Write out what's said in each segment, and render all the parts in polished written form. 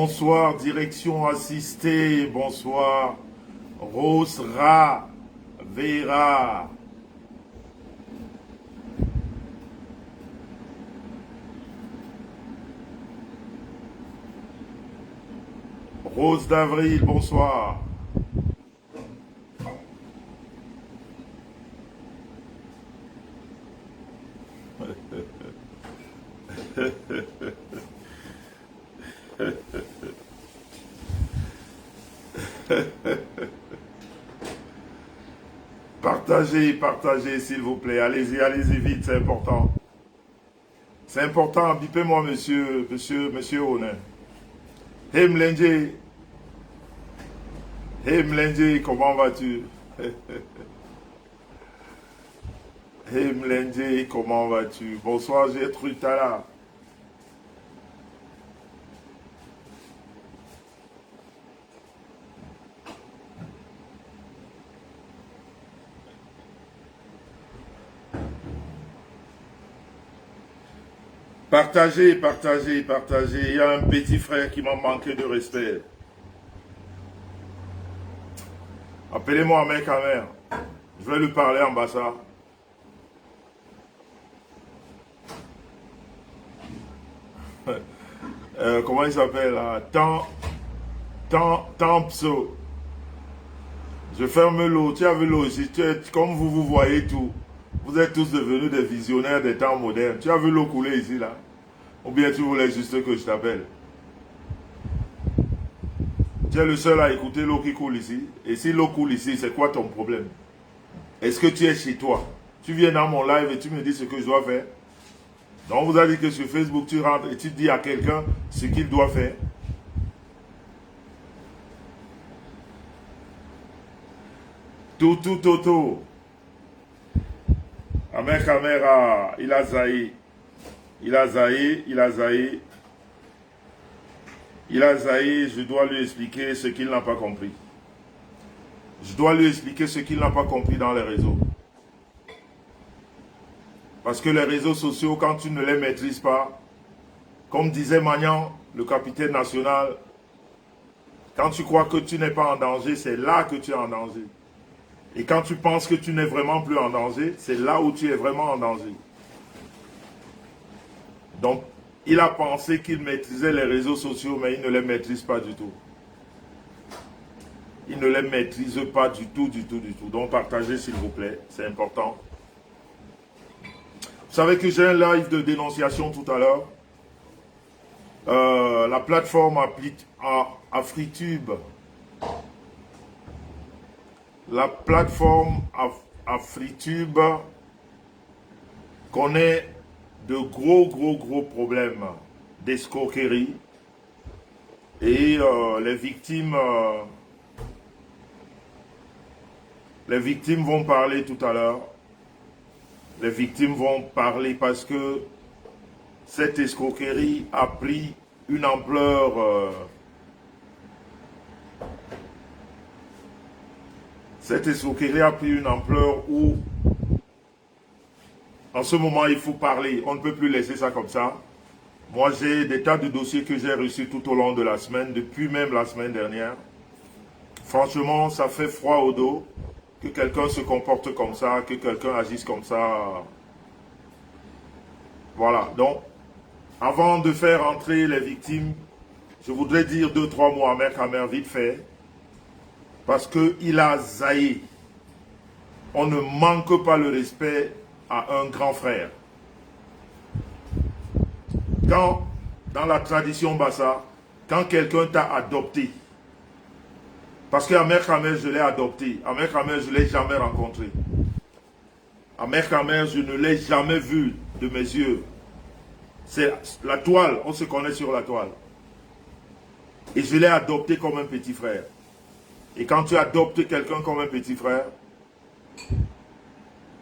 Bonsoir, direction assistée. Bonsoir, Rosra Vera. Rose d'Avril, bonsoir. Partagez, partagez s'il vous plaît. Allez-y, allez-y vite, c'est important. C'est important, bipez-moi monsieur Onen. Hey Mlenje. Hey Mlenje, comment vas-tu? Hey Mlenje, comment vas-tu? Bonsoir Gertrude Tala. Partagez, partagez, partagez. Il y a un petit frère qui m'a manqué de respect. Appelez-moi mec à mère. Je vais lui parler en bas ça. Comment il s'appelle là? Tampso. Je ferme l'eau. Tu as vu l'eau ici. Comme vous voyez tout. Vous êtes tous devenus des visionnaires des temps modernes. Tu as vu l'eau couler ici là? Ou bien tu voulais juste que je t'appelle? Tu es le seul à écouter l'eau qui coule ici. Et si l'eau coule ici, c'est quoi ton problème? Est-ce que tu es chez toi? Tu viens dans mon live et tu me dis ce que je dois faire? Donc on vous a dit que sur Facebook, tu rentres et tu dis à quelqu'un ce qu'il doit faire. Toto. Amer Kamera, il a zaï. Il a zaï, je dois lui expliquer ce qu'il n'a pas compris. Je dois lui expliquer ce qu'il n'a pas compris dans les réseaux. Parce que les réseaux sociaux, quand tu ne les maîtrises pas, comme disait Magnan, le capitaine national, quand tu crois que tu n'es pas en danger, c'est là que tu es en danger. Et quand tu penses que tu n'es vraiment plus en danger, c'est là où tu es vraiment en danger. Donc, il a pensé qu'il maîtrisait les réseaux sociaux, mais il ne les maîtrise pas du tout. Il ne les maîtrise pas du tout. Donc, partagez s'il vous plaît, c'est important. Vous savez que j'ai un live de dénonciation tout à l'heure. La plateforme AfriTube. La plateforme AfriTube connaît de gros problèmes d'escroquerie. Et les victimes vont parler tout à l'heure. Les victimes vont parler parce que cette escroquerie a pris une ampleur. Cette escroquerie a pris une ampleur où, en ce moment, il faut parler. On ne peut plus laisser ça comme ça. Moi, j'ai des tas de dossiers que j'ai reçus tout au long de la semaine, depuis même la semaine dernière. Franchement, ça fait froid au dos que quelqu'un se comporte comme ça, que quelqu'un agisse comme ça. Voilà. Donc, avant de faire entrer les victimes, je voudrais dire 2-3 mots à Mère Kamer vite fait. Parce qu'il a zaï. On ne manque pas le respect à un grand frère. Quand, dans la tradition Bassa, quand quelqu'un t'a adopté, parce qu'à Mère Kamer, je l'ai adopté, à Mère Kamer, je ne l'ai jamais rencontré. À Mère Kamer, je ne l'ai jamais vu de mes yeux. C'est la toile, on se connaît sur la toile. Et je l'ai adopté comme un petit frère. Et quand tu adoptes quelqu'un comme un petit frère,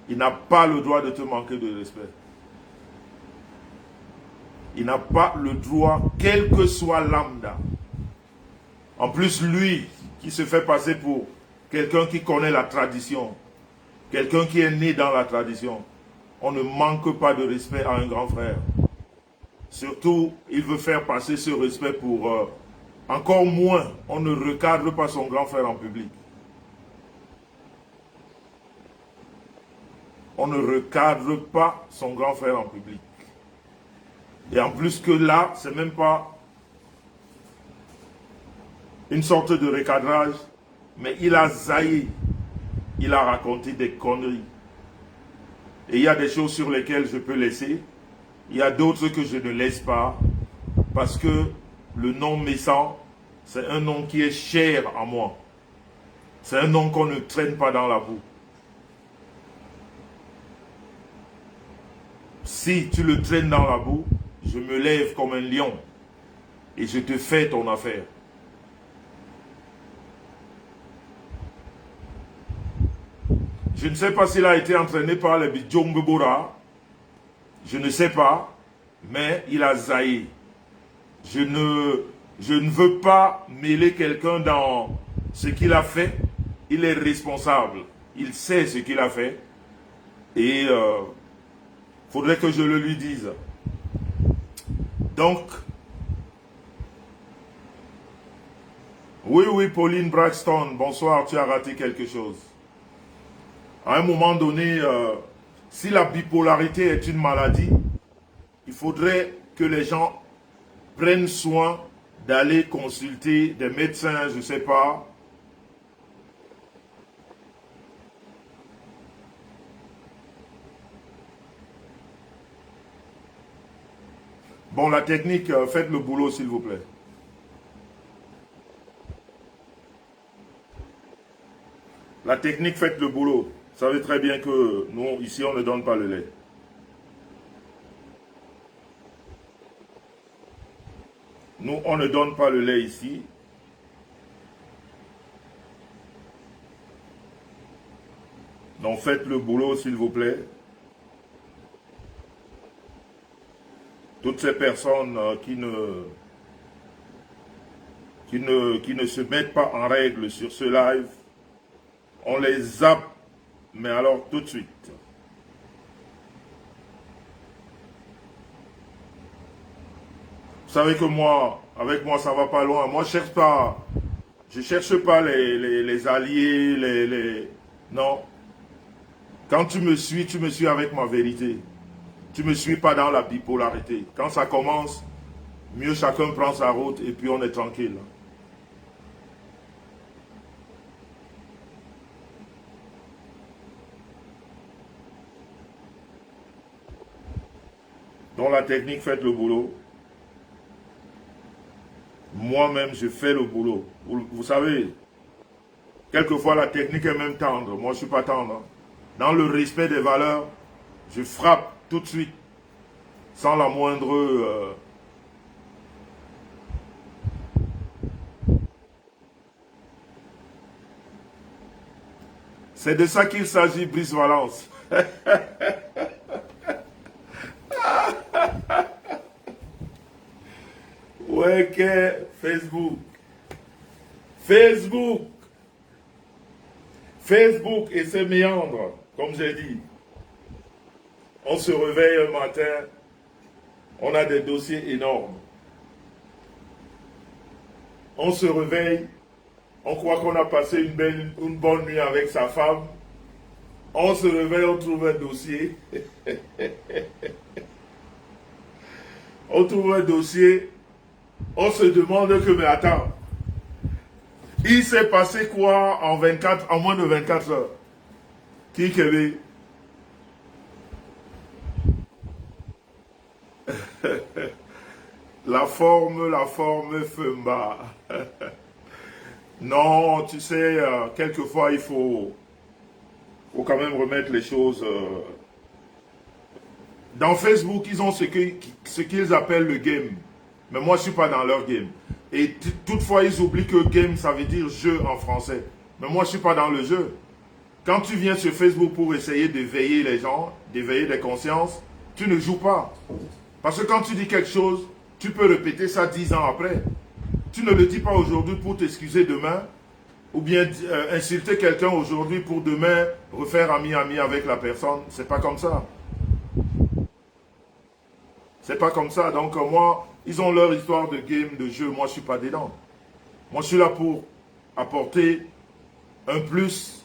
il n'a pas le droit de te manquer de respect. Il n'a pas le droit, quel que soit lambda. En plus, lui, qui se fait passer pour quelqu'un qui connaît la tradition, quelqu'un qui est né dans la tradition, on ne manque pas de respect à un grand frère. Surtout, il veut faire passer ce respect pour Encore moins, on ne recadre pas son grand frère en public. On ne recadre pas son grand frère en public. Et en plus que là, c'est même pas une sorte de recadrage, mais il a zaillé. Il a raconté des conneries. Et il y a des choses sur lesquelles je peux laisser. Il y a d'autres que je ne laisse pas. Parce que le nom Messant, c'est un nom qui est cher à moi. C'est un nom qu'on ne traîne pas dans la boue. Si tu le traînes dans la boue, je me lève comme un lion et je te fais ton affaire. Je ne sais pas s'il a été entraîné par les Bidjongbebora. Je ne sais pas, mais il a zaillé. Je ne veux pas mêler quelqu'un dans ce qu'il a fait. Il est responsable. Il sait ce qu'il a fait. Et faudrait que je le lui dise. Donc, oui, Pauline Braxton, bonsoir, tu as raté quelque chose. À un moment donné, si la bipolarité est une maladie, il faudrait que les gens prennent soin d'aller consulter des médecins, je ne sais pas. Bon, la technique, faites le boulot, s'il vous plaît. La technique, faites le boulot. Vous savez très bien que nous, ici, on ne donne pas le lait. Nous, on ne donne pas le lait ici. Donc, faites le boulot, s'il vous plaît. Toutes ces personnes qui ne se mettent pas en règle sur ce live, on les zappe, mais alors tout de suite. Vous savez que moi, avec moi, ça va pas loin. Moi, je ne cherche pas les alliés, non. Quand tu me suis avec ma vérité. Tu ne me suis pas dans la bipolarité. Quand ça commence, mieux chacun prend sa route et puis on est tranquille. Dans la technique, faites le boulot. Moi-même, je fais le boulot. Vous savez, quelquefois la technique est même tendre. Moi, je ne suis pas tendre. Dans le respect des valeurs, je frappe tout de suite, sans la moindre... C'est de ça qu'il s'agit, Brice Valence. Ouais, que Facebook. Facebook et ses méandres, comme j'ai dit. On se réveille un matin, on a des dossiers énormes. On se réveille, on croit qu'on a passé une bonne nuit avec sa femme. On se réveille, on trouve un dossier. On trouve un dossier, on se demande que, mais attends, il s'est passé quoi en moins de 24 heures? Qui avait la forme Femba. Non, tu sais, quelquefois il faut quand même remettre les choses. Dans Facebook, ils ont ce qu'ils appellent le game. Mais moi, je ne suis pas dans leur game. Et toutefois, ils oublient que game, ça veut dire jeu en français. Mais moi, je ne suis pas dans le jeu. Quand tu viens sur Facebook pour essayer d'éveiller les gens, d'éveiller des consciences, tu ne joues pas. Parce que quand tu dis quelque chose, tu peux répéter ça 10 ans après. Tu ne le dis pas aujourd'hui pour t'excuser demain, ou bien insulter quelqu'un aujourd'hui pour demain refaire ami-ami avec la personne. C'est pas comme ça. C'est pas comme ça. Donc moi, ils ont leur histoire de game, de jeu. Moi, je suis pas dedans. Moi, je suis là pour apporter un plus.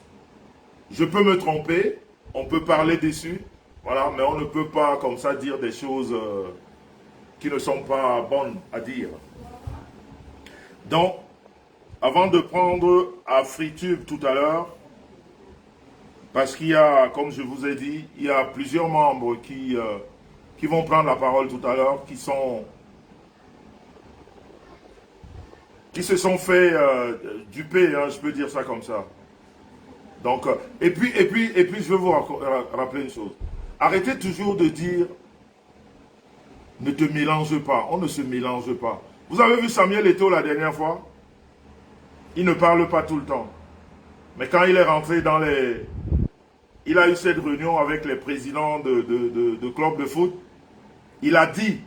Je peux me tromper, on peut parler dessus, voilà, mais on ne peut pas comme ça dire des choses qui ne sont pas bonnes à dire. Donc, avant de prendre à Fritube tout à l'heure, parce qu'il y a, comme je vous ai dit, il y a plusieurs membres qui vont prendre la parole tout à l'heure, qui se sont fait duper, hein, je peux dire ça comme ça. Donc, et puis, je veux vous rappeler une chose. Arrêtez toujours de dire, ne te mélange pas. On ne se mélange pas. Vous avez vu Samuel Eto'o la dernière fois? Il ne parle pas tout le temps. Mais quand il est rentré dans les... Il a eu cette réunion avec les présidents de clubs de foot. Il a dit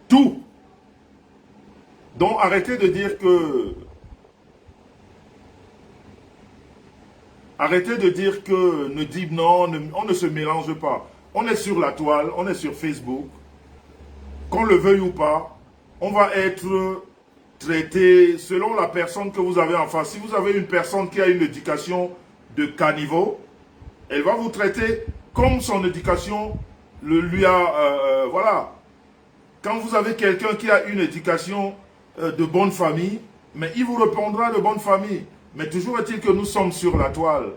tout. Donc, arrêtez de dire que... Arrêtez de dire que ne dit non, on ne se mélange pas. On est sur la toile, on est sur Facebook. Qu'on le veuille ou pas, on va être traité selon la personne que vous avez en face. Si vous avez une personne qui a une éducation de caniveau, elle va vous traiter comme son éducation lui a... voilà. Quand vous avez quelqu'un qui a une éducation de bonne famille, mais il vous répondra de bonne famille. Mais toujours est-il que nous sommes sur la toile.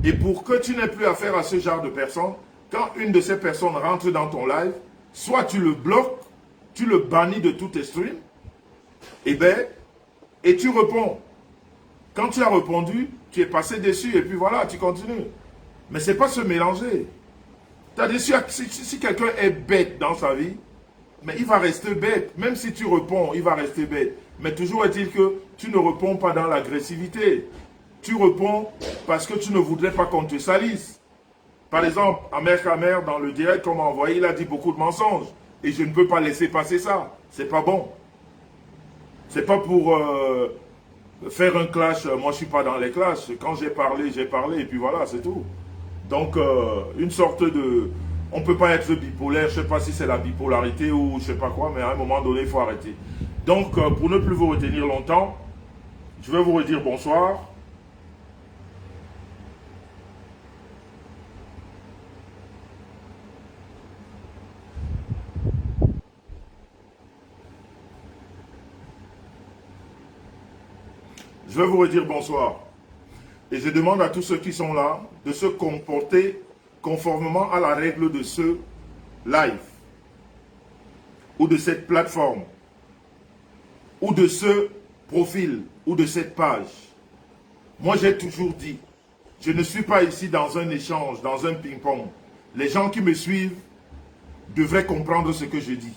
Et pour que tu n'aies plus affaire à ce genre de personnes, quand une de ces personnes rentre dans ton live, soit tu le bloques, tu le bannis de tous tes streams, et tu réponds. Quand tu as répondu, tu es passé dessus, et puis voilà, tu continues. Mais ce n'est pas se mélanger. Si quelqu'un est bête dans sa vie, mais il va rester bête. Même si tu réponds, il va rester bête. Mais toujours est-il que tu ne réponds pas dans l'agressivité. Tu réponds parce que tu ne voudrais pas qu'on te salisse. Par exemple, Amer Kamer, dans le direct qu'on m'a envoyé, il a dit beaucoup de mensonges. Et je ne peux pas laisser passer ça. C'est pas bon. C'est pas pour faire un clash. Moi, je ne suis pas dans les clashs. Quand j'ai parlé, et puis voilà, c'est tout. Donc, une sorte de... On ne peut pas être bipolaire, je ne sais pas si c'est la bipolarité ou je ne sais pas quoi, mais à un moment donné, il faut arrêter. Donc, pour ne plus vous retenir longtemps, je vais vous redire bonsoir. Je vais vous redire bonsoir. Et je demande à tous ceux qui sont là de se comporter conformément à la règle de ce live ou de cette plateforme ou de ce profil ou de cette page. Moi, j'ai toujours dit, je ne suis pas ici dans un échange, dans un ping-pong. Les gens qui me suivent devraient comprendre ce que je dis.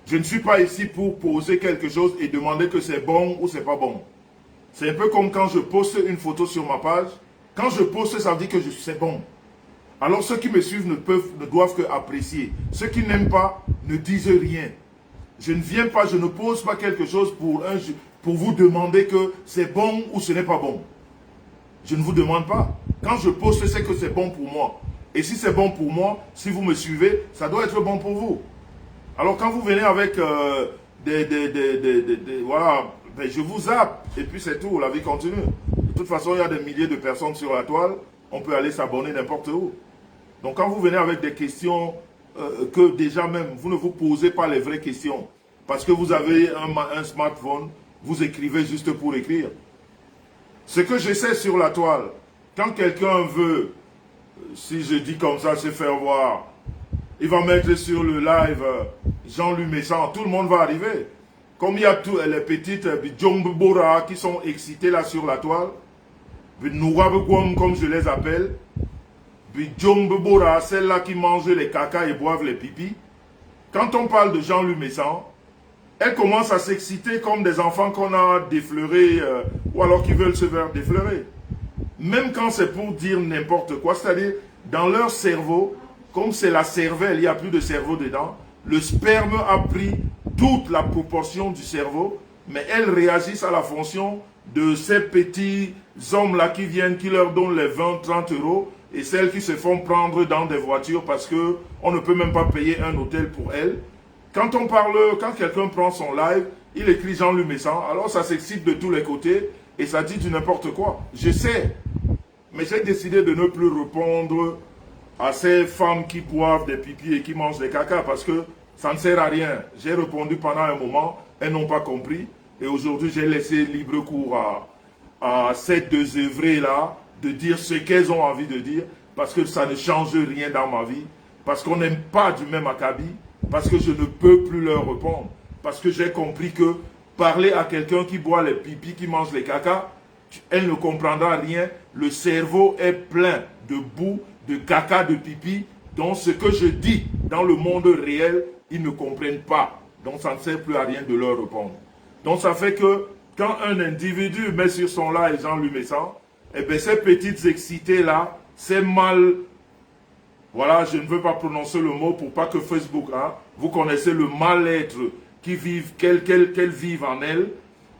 Je ne suis pas ici pour poser quelque chose et demander que c'est bon ou c'est pas bon. C'est un peu comme quand je poste une photo sur ma page. Quand je poste, ça veut dire que c'est bon. Alors ceux qui me suivent ne doivent que apprécier. Ceux qui n'aiment pas ne disent rien. Je ne viens pas, je ne pose pas quelque chose pour vous demander que c'est bon ou ce n'est pas bon. Je ne vous demande pas. Quand je poste, c'est que c'est bon pour moi. Et si c'est bon pour moi, si vous me suivez, ça doit être bon pour vous. Alors quand vous venez avec voilà, ben je vous zappe et puis c'est tout, la vie continue. De toute façon, il y a des milliers de personnes sur la toile, on peut aller s'abonner n'importe où. Donc quand vous venez avec des questions que déjà même, vous ne vous posez pas les vraies questions, parce que vous avez un smartphone, vous écrivez juste pour écrire. Ce que j'essaie sur la toile, quand quelqu'un veut, si je dis comme ça, se faire voir, il va mettre sur le live Jean-Louis Messant, tout le monde va arriver. Comme il y a tous les petites Bidjombora qui sont excitées là sur la toile, Nourabegwam comme je les appelle, Bidjombora, celles-là qui mangent les caca et boivent les pipis. Quand on parle de Jean-Louis Messant, elles commencent à s'exciter comme des enfants qu'on a défleurés ou alors qui veulent se faire défleurer. Même quand c'est pour dire n'importe quoi, c'est-à-dire dans leur cerveau, comme c'est la cervelle, il n'y a plus de cerveau dedans, le sperme a pris toute la proportion du cerveau, mais elles réagissent à la fonction de ces petits hommes-là qui viennent, qui leur donnent les 20-30 euros, et celles qui se font prendre dans des voitures parce qu'on ne peut même pas payer un hôtel pour elles. Quand quelqu'un prend son live, il écrit Jean-Louis Messan, alors ça s'excite de tous les côtés et ça dit du n'importe quoi. Je sais, mais j'ai décidé de ne plus répondre à ces femmes qui boivent des pipis et qui mangent des caca parce que ça ne sert à rien. J'ai répondu pendant un moment, elles n'ont pas compris et aujourd'hui j'ai laissé libre cours à ces deux œuvrées-là de dire ce qu'elles ont envie de dire parce que ça ne change rien dans ma vie, parce qu'on n'aime pas du même acabit, parce que je ne peux plus leur répondre, parce que j'ai compris que parler à quelqu'un qui boit les pipis, qui mange les caca, elle ne comprendra rien. Le cerveau est plein de boue, de caca, de pipi. Donc ce que je dis dans le monde réel, ils ne comprennent pas. Donc ça ne sert plus à rien de leur répondre. Donc ça fait que quand un individu met sur son live Jean-Louis Messan, eh bien ces petites excités-là, c'est mal. Voilà, je ne veux pas prononcer le mot pour pas que Facebook, hein, vous connaissez le mal-être qu'elles vivent en elles.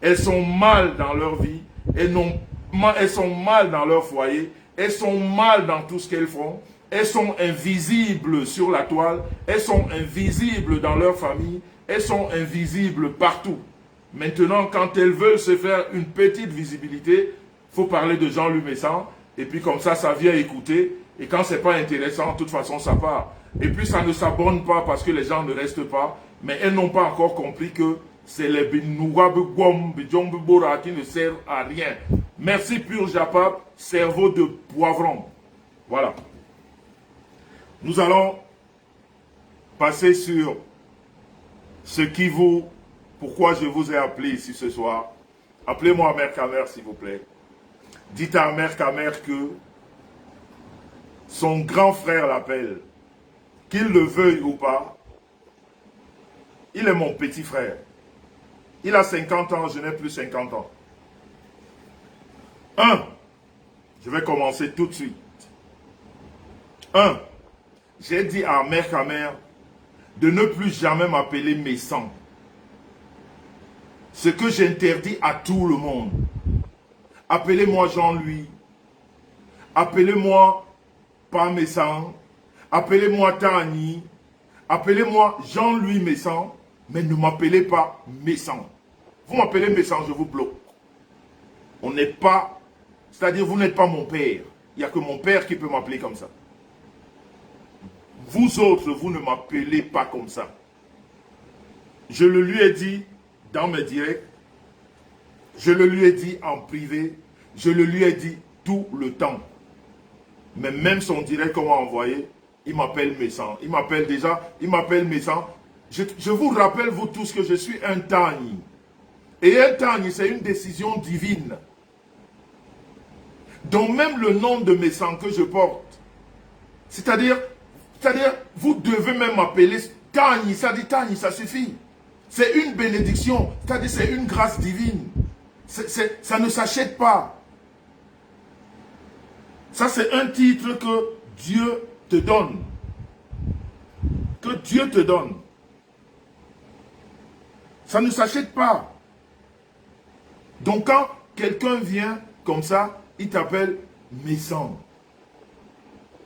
Elles sont mal dans leur vie, elles sont mal dans leur foyer, elles sont mal dans tout ce qu'elles font, elles sont invisibles sur la toile, elles sont invisibles dans leur famille, elles sont invisibles partout. Maintenant, quand elles veulent se faire une petite visibilité, il faut parler de Jean-Louis Messan, et puis comme ça vient écouter, et quand c'est pas intéressant, de toute façon, ça part. Et puis ça ne s'abonne pas parce que les gens ne restent pas, mais elles n'ont pas encore compris que c'est les Nouabegom, Bidjombebora qui ne servent à rien. Merci Pur Japap, cerveau de poivron. Voilà. Nous allons passer sur ce qui vous... Pourquoi je vous ai appelé ici ce soir. Appelez-moi Mère Kamer, s'il vous plaît. Dites à Mère Kamer que son grand frère l'appelle. Qu'il le veuille ou pas, il est mon petit frère. Il a 50 ans, je n'ai plus 50 ans. Je vais commencer tout de suite. J'ai dit à Mère Kamer de ne plus jamais m'appeler Messan. Ce que j'interdis à tout le monde. Appelez-moi Jean-Louis. Appelez-moi pas Messan. Appelez-moi Tani. Appelez-moi Jean-Louis Messan. Mais ne m'appelez pas Messan. Vous m'appelez Messan, je vous bloque. On n'est pas... C'est-à-dire, vous n'êtes pas mon père. Il n'y a que mon père qui peut m'appeler comme ça. Vous autres, vous ne m'appelez pas comme ça. Je le lui ai dit dans mes directs. Je le lui ai dit en privé. Je le lui ai dit tout le temps. Mais même son direct qu'on m'a envoyé, il m'appelle Messan. Il m'appelle Messan. Je vous rappelle, vous tous, que je suis un Tani. Et un Tani, c'est une décision divine. Donc même le nom de Messan que je porte, c'est-à-dire, vous devez même m'appeler Tani. Ça dit Tani, ça suffit. C'est une bénédiction, c'est-à-dire c'est une grâce divine. Ça ne s'achète pas. Ça, c'est un titre que Dieu te donne. Que Dieu te donne. Ça ne s'achète pas. Donc, quand quelqu'un vient comme ça, il t'appelle Messan.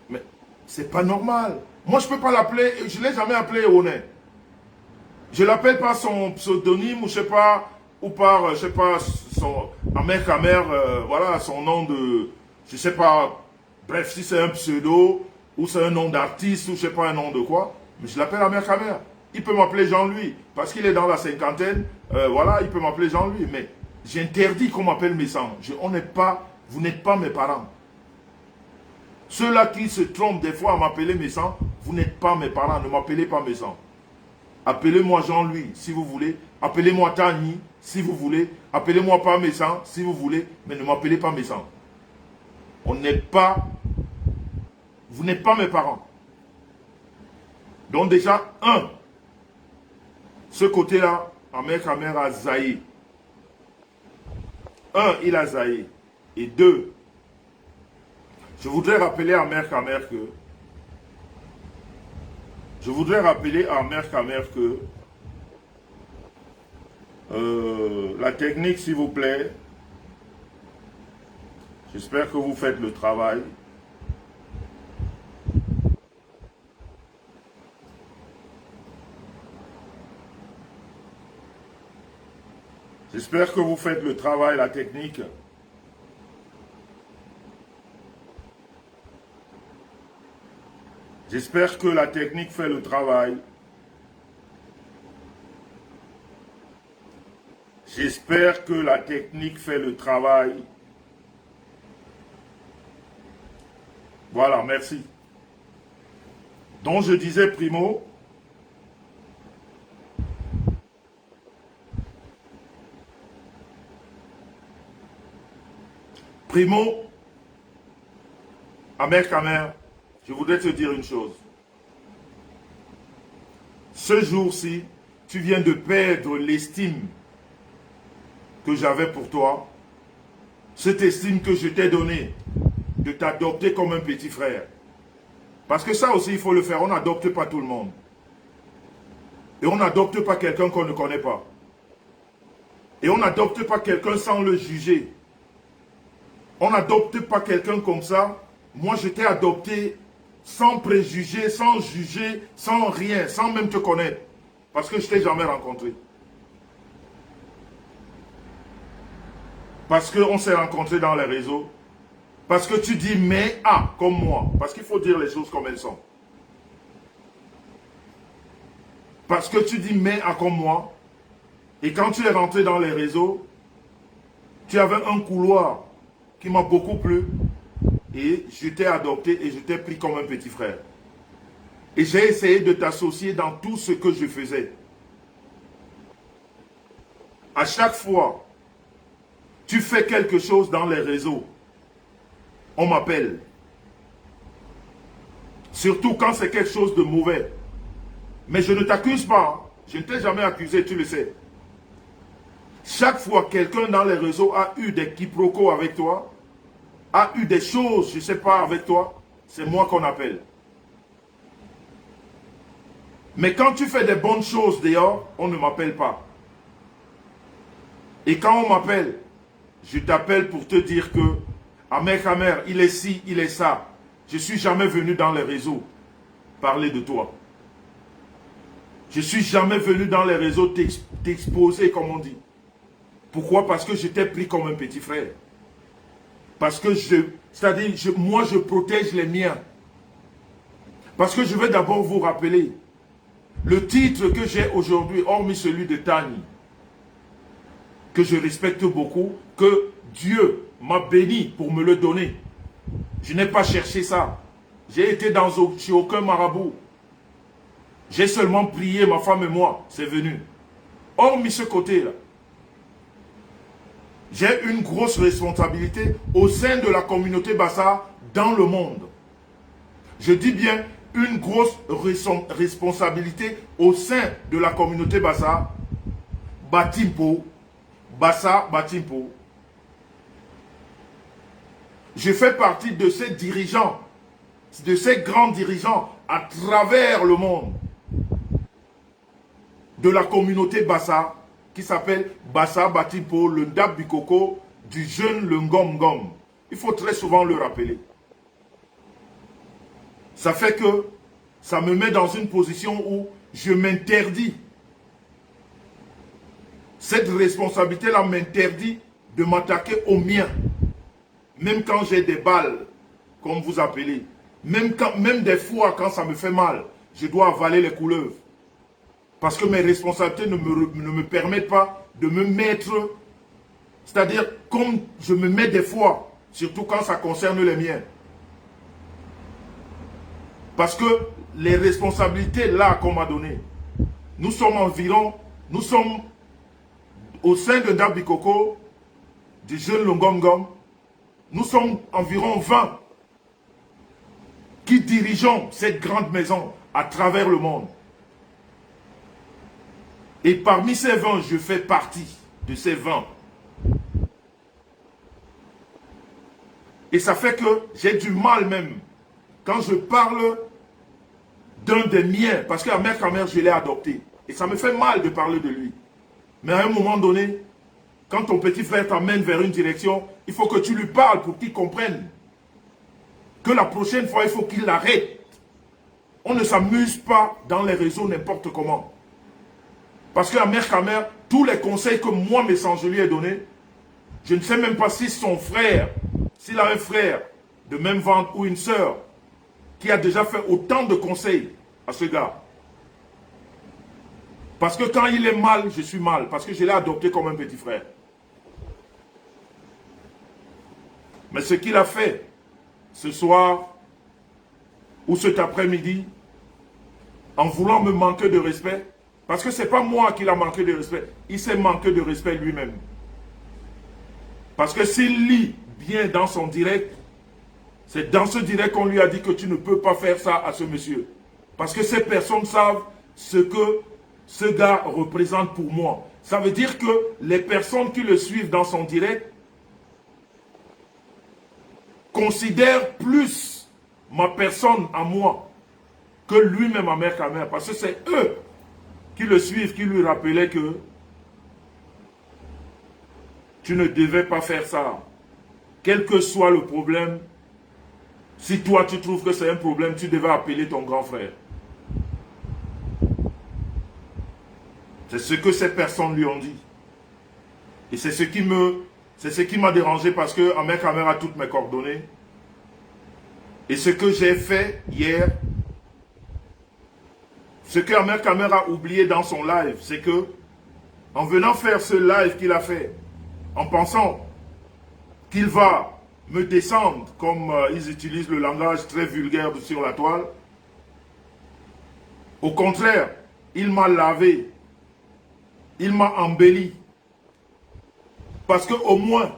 Mais c'est pas normal. Moi, je ne peux pas l'appeler, je ne l'ai jamais appelé Honnête. Je ne l'appelle pas son pseudonyme, ou je sais pas, ou par, je sais pas, son Mère Kamer, voilà, son nom de... Je sais pas, bref, si c'est un pseudo, ou c'est un nom d'artiste, ou je sais pas un nom de quoi, mais je l'appelle Mère Kamer. Il peut m'appeler Jean-Louis, parce qu'il est dans la cinquantaine, voilà, il peut m'appeler Jean-Louis, mais j'interdis qu'on m'appelle Messan. Vous n'êtes pas mes parents. Ceux-là qui se trompent des fois à m'appeler Messan, vous n'êtes pas mes parents, ne m'appelez pas Messan. Appelez-moi Jean-Louis, si vous voulez. Appelez-moi Tani, si vous voulez. Appelez-moi pas Messan, si vous voulez, mais ne m'appelez pas Messan. Vous n'êtes pas mes parents. Donc déjà, ce côté-là, Mère Kamer a zaï. Il a zaï. Et 2, je voudrais rappeler à Mère Kamer que la technique, s'il vous plaît, j'espère que vous faites le travail. J'espère que vous faites le travail, la technique. J'espère que la technique fait le travail. J'espère que la technique fait le travail. Voilà, merci. Donc je disais, Primo, Ahmed Kamer, je voudrais te dire une chose. Ce jour-ci, tu viens de perdre l'estime que j'avais pour toi, cette estime que je t'ai donnée, de t'adopter comme un petit frère. Parce que ça aussi, il faut le faire. On n'adopte pas tout le monde. Et on n'adopte pas quelqu'un qu'on ne connaît pas. Et on n'adopte pas quelqu'un sans le juger. On n'adopte pas quelqu'un comme ça. Moi, je t'ai adopté sans préjugés, sans juger, sans rien, sans même te connaître. Parce que je ne t'ai jamais rencontré. Parce qu'on s'est rencontrés dans les réseaux. Parce que tu dis mais comme moi. Parce qu'il faut dire les choses comme elles sont. Parce que tu dis mais comme moi. Et quand tu es rentré dans les réseaux, tu avais un couloir qui m'a beaucoup plu. Et je t'ai adopté et je t'ai pris comme un petit frère. Et j'ai essayé de t'associer dans tout ce que je faisais. À chaque fois, tu fais quelque chose dans les réseaux. On m'appelle. Surtout quand c'est quelque chose de mauvais. Mais je ne t'accuse pas. Je ne t'ai jamais accusé, tu le sais. Chaque fois quelqu'un dans les réseaux a eu des quiproquos avec toi, a eu des choses, je ne sais pas, avec toi, c'est moi qu'on appelle. Mais quand tu fais des bonnes choses dehors, on ne m'appelle pas. Et quand on m'appelle, je t'appelle pour te dire que Ahmed Kamer, il est ci, il est ça. Je ne suis jamais venu dans les réseaux parler de toi. Je ne suis jamais venu dans les réseaux t'exposer, comme on dit. Pourquoi? Parce que je t'ai pris comme un petit frère. Parce que moi je protège les miens. Parce que je vais d'abord vous rappeler le titre que j'ai aujourd'hui, hormis celui de Tani, que je respecte beaucoup, que Dieu m'a béni pour me le donner. Je n'ai pas cherché ça. J'ai été chez aucun marabout. J'ai seulement prié, ma femme et moi, c'est venu. Hormis ce côté-là, j'ai une grosse responsabilité au sein de la communauté Bassa dans le monde. Je dis bien une grosse responsabilité au sein de la communauté Bassa, Batimpo, Bassa Batimpo. Je fais partie de ces dirigeants, de ces grands dirigeants à travers le monde de la communauté Bassa qui s'appelle Bassa Batimpo, le Ndab Bikoko, du jeune le Ngom Ngom. Il faut très souvent le rappeler. Ça fait que ça me met dans une position où je m'interdis. Cette responsabilité-là m'interdit de m'attaquer aux miens. Même quand j'ai des balles, comme vous appelez. Même des fois, quand ça me fait mal, je dois avaler les couleuvres. Parce que mes responsabilités ne me permettent pas de me mettre, c'est-à-dire comme je me mets des fois, surtout quand ça concerne les miens. Parce que les responsabilités là qu'on m'a données, nous sommes au sein de Ndab Bikoko, du jeune Longomgom, nous sommes environ 20 qui dirigeons cette grande maison à travers le monde. Et parmi ces 20, je fais partie de ces 20. Et ça fait que j'ai du mal même quand je parle d'un des miens, parce qu'Ahmed Kamer, je l'ai adopté. Et ça me fait mal de parler de lui. Mais à un moment donné, quand ton petit frère t'amène vers une direction, il faut que tu lui parles pour qu'il comprenne que la prochaine fois, il faut qu'il l'arrête. On ne s'amuse pas dans les réseaux n'importe comment. Parce que Ahmed Kamer, tous les conseils que moi, Messange, lui ai donnés, je ne sais même pas si son frère, s'il a un frère de même ventre ou une sœur qui a déjà fait autant de conseils à ce gars. Parce que quand il est mal, je suis mal. Parce que je l'ai adopté comme un petit frère. Mais ce qu'il a fait ce soir ou cet après-midi, en voulant me manquer de respect, parce que ce n'est pas moi qui l'a manqué de respect, il s'est manqué de respect lui-même. Parce que s'il lit bien dans son direct, c'est dans ce direct qu'on lui a dit que tu ne peux pas faire ça à ce monsieur. Parce que ces personnes savent ce que ce gars représente pour moi. Ça veut dire que les personnes qui le suivent dans son direct considèrent plus ma personne à moi que lui-même Ahmed Kamer. Parce que c'est eux qui le suivent, qui lui rappelaient que tu ne devais pas faire ça. Quel que soit le problème, si toi tu trouves que c'est un problème, tu devais appeler ton grand frère. C'est ce que ces personnes lui ont dit. Et c'est ce qui m'a dérangé parce que Ahmed Kamer a toutes mes coordonnées. Et ce que j'ai fait hier, ce que Ahmed Kamer a oublié dans son live, c'est que en venant faire ce live qu'il a fait, en pensant qu'il va me descendre, comme ils utilisent le langage très vulgaire sur la toile, au contraire, il m'a lavé, il m'a embelli. Parce qu'au moins,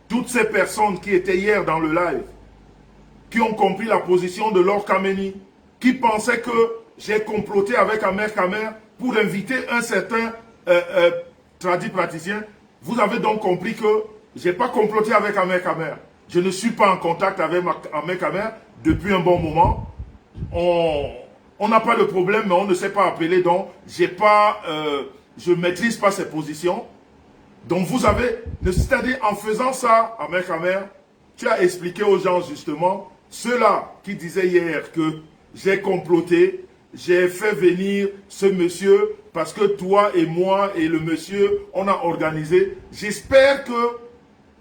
toutes ces personnes qui étaient hier dans le live, qui ont compris la position de Lord Kameni, qui pensaient que j'ai comploté avec Ahmed Kamer pour inviter un certain tradit praticien, vous avez donc compris que je n'ai pas comploté avec Ahmed Kamer. Je ne suis pas en contact avec Ahmed Kamer depuis un bon moment. On n'a pas de problème, mais on ne sait pas appeler, donc je ne maîtrise pas ses positions. Donc vous avez, c'est-à-dire en faisant ça, Ahmed Kamer, tu as expliqué aux gens justement, ceux-là qui disaient hier que j'ai comploté, j'ai fait venir ce monsieur parce que toi et moi et le monsieur, on a organisé. J'espère que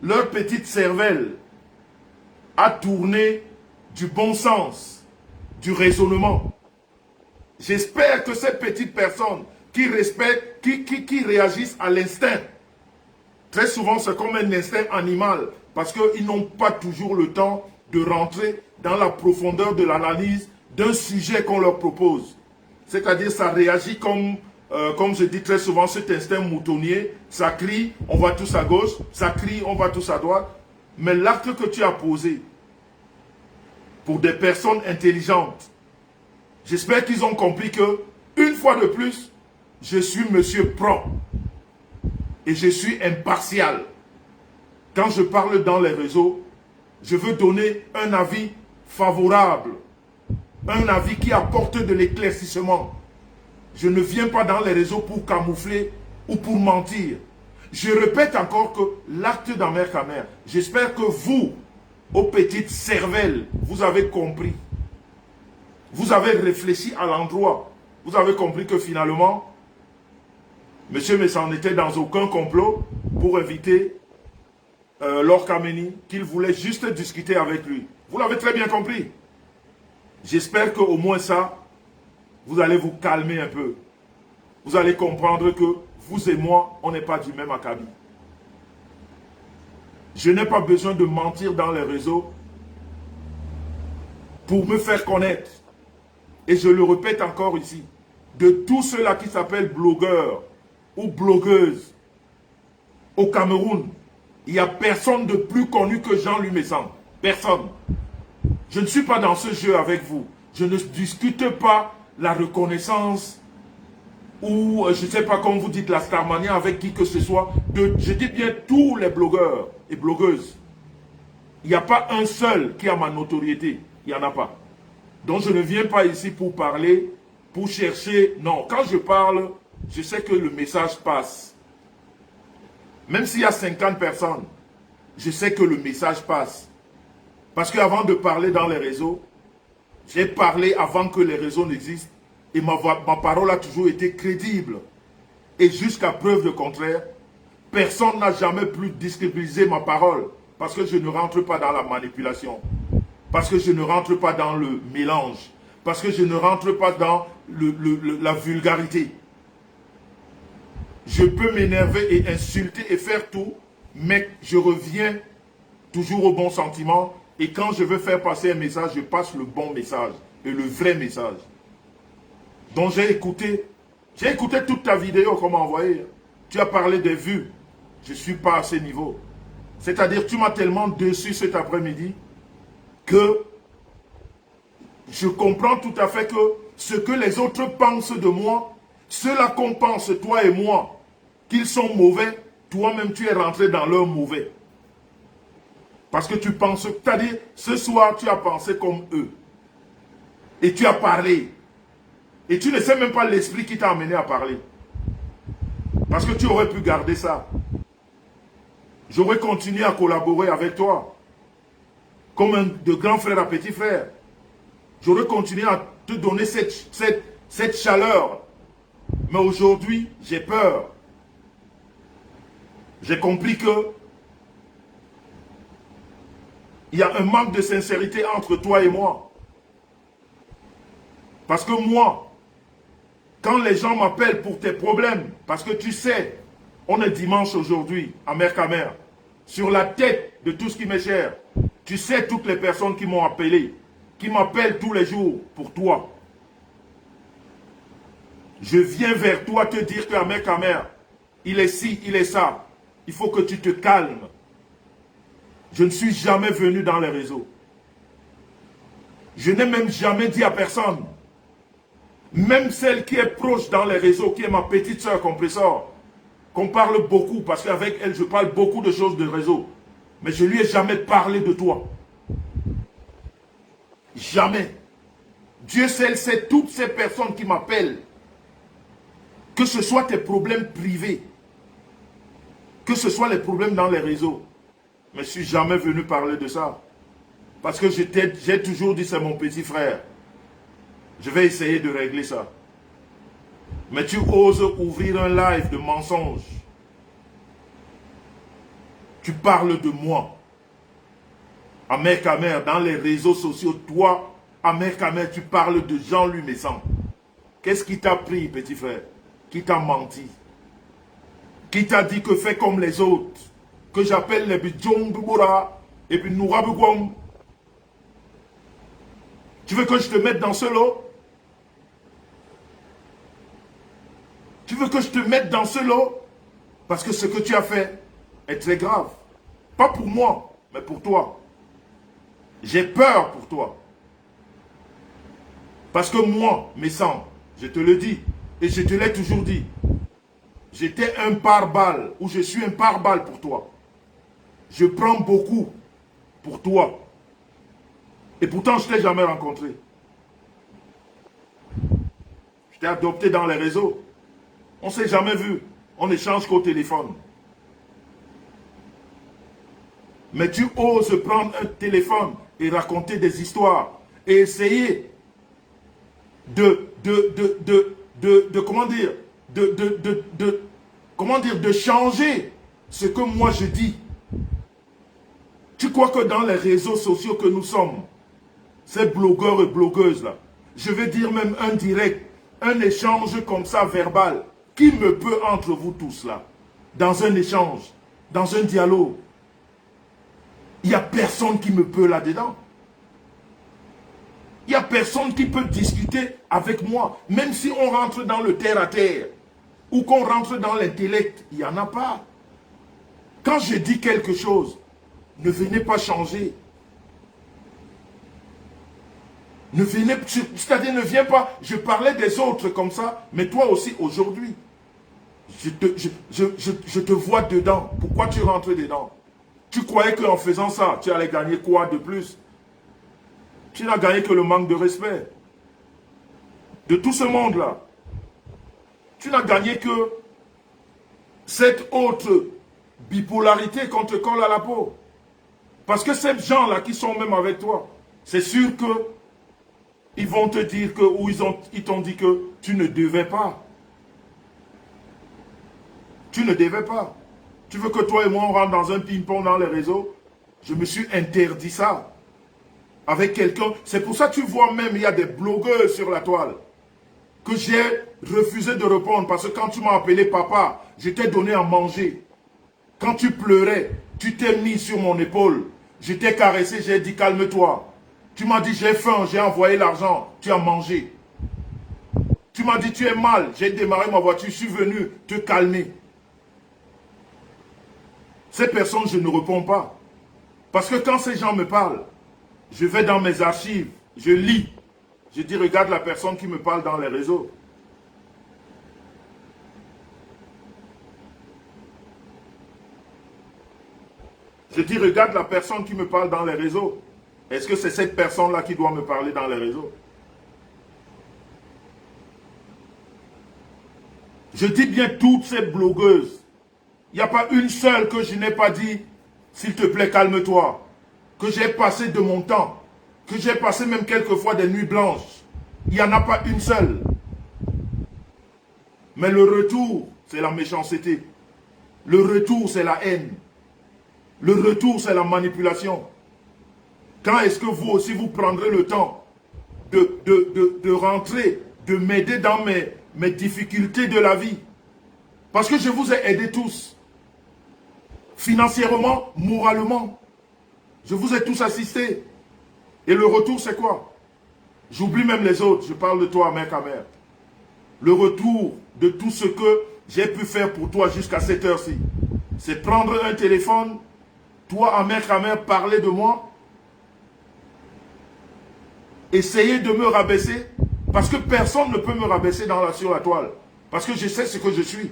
leur petite cervelle a tourné du bon sens, du raisonnement. J'espère que ces petites personnes qui respectent, qui réagissent à l'instinct, très souvent c'est comme un instinct animal, parce qu'ils n'ont pas toujours le temps de rentrer dans la profondeur de l'analyse d'un sujet qu'on leur propose. C'est-à-dire ça réagit comme je dis très souvent, cet instinct moutonnier, ça crie, on va tous à gauche, ça crie, on va tous à droite. Mais l'acte que tu as posé pour des personnes intelligentes, j'espère qu'ils ont compris que, une fois de plus, je suis monsieur pro et je suis impartial. Quand je parle dans les réseaux, je veux donner un avis favorable, un avis qui apporte de l'éclaircissement. Je ne viens pas dans les réseaux pour camoufler ou pour mentir. Je répète encore que l'acte d'Ahmed Kamer, j'espère que vous, aux petites cervelles, vous avez compris. Vous avez réfléchi à l'endroit. Vous avez compris que finalement, monsieur Messan n'était dans aucun complot pour inviter Lord Kameni, qu'il voulait juste discuter avec lui. Vous l'avez très bien compris. J'espère qu'au moins ça, vous allez vous calmer un peu. Vous allez comprendre que vous et moi, on n'est pas du même acabit. Je n'ai pas besoin de mentir dans les réseaux pour me faire connaître. Et je le répète encore ici, de tous ceux-là qui s'appellent blogueurs ou blogueuses au Cameroun, il n'y a personne de plus connu que Jean-Louis Messan. Personne. Je ne suis pas dans ce jeu avec vous. Je ne discute pas la reconnaissance ou, je ne sais pas comment vous dites, la starmania avec qui que ce soit. Je dis bien tous les blogueurs et blogueuses. Il n'y a pas un seul qui a ma notoriété. Il n'y en a pas. Donc je ne viens pas ici pour parler, pour chercher. Non, quand je parle, je sais que le message passe. Même s'il y a 50 personnes, je sais que le message passe. Parce qu'avant de parler dans les réseaux, j'ai parlé avant que les réseaux n'existent. Et ma parole a toujours été crédible. Et jusqu'à preuve de contraire, personne n'a jamais pu discrédibiliser ma parole. Parce que je ne rentre pas dans la manipulation. Parce que je ne rentre pas dans le mélange. Parce que je ne rentre pas dans la vulgarité. Je peux m'énerver et insulter et faire tout, mais je reviens toujours au bon sentiment. Et quand je veux faire passer un message, je passe le bon message et le vrai message. Donc j'ai écouté toute ta vidéo qu'on m'a envoyée. Tu as parlé des vues. Je ne suis pas à ce niveau. C'est-à-dire, tu m'as tellement déçu cet après-midi que je comprends tout à fait que ce que les autres pensent de moi, ceux-là qu'on pense, toi et moi, qu'ils sont mauvais, toi-même tu es rentré dans leur mauvais. Parce que tu penses, c'est-à-dire, ce soir tu as pensé comme eux. Et tu as parlé. Et tu ne sais même pas l'esprit qui t'a amené à parler. Parce que tu aurais pu garder ça. J'aurais continué à collaborer avec toi. Comme de grand frère à petit frère. J'aurais continué à te donner cette chaleur. Mais aujourd'hui, j'ai peur. J'ai compris que il y a un manque de sincérité entre toi et moi. Parce que moi, quand les gens m'appellent pour tes problèmes, parce que tu sais, on est dimanche aujourd'hui, à Mercamer, sur la tête de tout ce qui m'est cher. Tu sais toutes les personnes qui m'ont appelé, qui m'appellent tous les jours pour toi. Je viens vers toi te dire qu'à Mercamer, il est ci, il est ça. Il faut que tu te calmes. Je ne suis jamais venu dans les réseaux. Je n'ai même jamais dit à personne. Même celle qui est proche dans les réseaux, qui est ma petite soeur compresseur, qu'on parle beaucoup, parce qu'avec elle, je parle beaucoup de choses de réseau. Mais je ne lui ai jamais parlé de toi. Jamais. Dieu seul sait toutes ces personnes qui m'appellent. Que ce soit tes problèmes privés, que ce soit les problèmes dans les réseaux. Mais je ne suis jamais venu parler de ça. Parce que j'ai toujours dit c'est mon petit frère. Je vais essayer de régler ça. Mais tu oses ouvrir un live de mensonges. Tu parles de moi. À Mercamer, dans les réseaux sociaux, toi, à Mercamer, tu parles de Jean-Louis Messan. Qu'est-ce qui t'a pris, petit frère? Qui t'a menti? Qui t'a dit que fais comme les autres? Que j'appelle les Bidjong Bubura et puis Nourabugwam. Tu veux que je te mette dans ce lot? Tu veux que je te mette dans ce lot? Parce que ce que tu as fait est très grave. Pas pour moi, mais pour toi. J'ai peur pour toi. Parce que moi, mes sangs, je te le dis, et je te l'ai toujours dit, j'étais un pare-balles, ou je suis un pare-balles pour toi. Je prends beaucoup pour toi. Et pourtant, je ne t'ai jamais rencontré. Je t'ai adopté dans les réseaux. On ne s'est jamais vu. On n'échange qu'au téléphone. Mais tu oses prendre un téléphone et raconter des histoires. Et essayer de changer ce que moi je dis. Tu crois que dans les réseaux sociaux que nous sommes, ces blogueurs et blogueuses là, je vais dire même un direct, un échange comme ça verbal, qui me peut entre vous tous là, dans un échange, dans un dialogue, il n'y a personne qui me peut là-dedans. Il n'y a personne qui peut discuter avec moi, même si on rentre dans le terre-à-terre, ou qu'on rentre dans l'intellect, il n'y en a pas. Quand je dis quelque chose, ne venez pas changer. Ne venez, c'est-à-dire ne viens pas, je parlais des autres comme ça, mais toi aussi aujourd'hui, je te vois dedans. Pourquoi tu rentres dedans? Tu croyais qu'en faisant ça, tu allais gagner quoi de plus? Tu n'as gagné que le manque de respect de tout ce monde-là. Tu n'as gagné que cette autre bipolarité qu'on te colle à la peau. Parce que ces gens-là qui sont même avec toi, c'est sûr que ils vont te dire que, ou ils t'ont dit que tu ne devais pas. Tu ne devais pas. Tu veux que toi et moi, on rentre dans un ping-pong dans les réseaux? Je me suis interdit ça. Avec quelqu'un. C'est pour ça que tu vois même, il y a des blogueurs sur la toile. Que j'ai refusé de répondre. Parce que quand tu m'as appelé papa, je t'ai donné à manger. Quand tu pleurais, tu t'es mis sur mon épaule. Je t'ai caressé, j'ai dit calme-toi. Tu m'as dit j'ai faim, j'ai envoyé l'argent, tu as mangé. Tu m'as dit tu es mal, j'ai démarré ma voiture, je suis venu te calmer. Ces personnes, je ne réponds pas. Parce que quand ces gens me parlent, je vais dans mes archives, je lis. Je dis regarde la personne qui me parle dans les réseaux. Je dis regarde la personne qui me parle dans les réseaux. Est-ce que c'est cette personne-là qui doit me parler dans les réseaux? Je dis bien toutes ces blogueuses. Il n'y a pas une seule que je n'ai pas dit, s'il te plaît, calme-toi. Que j'ai passé de mon temps. Que j'ai passé même quelquefois des nuits blanches. Il n'y en a pas une seule. Mais le retour, c'est la méchanceté. Le retour, c'est la haine. Le retour, c'est la manipulation. Quand est-ce que vous aussi, vous prendrez le temps de rentrer, de m'aider dans mes difficultés de la vie? Parce que je vous ai aidés tous. Financièrement, moralement. Je vous ai tous assistés. Et le retour, c'est quoi? J'oublie même les autres. Je parle de toi, mec à mère. Le retour de tout ce que j'ai pu faire pour toi jusqu'à cette heure-ci, c'est prendre un téléphone, toi, mec à mère, parler de moi, essayer de me rabaisser, parce que personne ne peut me rabaisser sur la toile. Parce que je sais ce que je suis.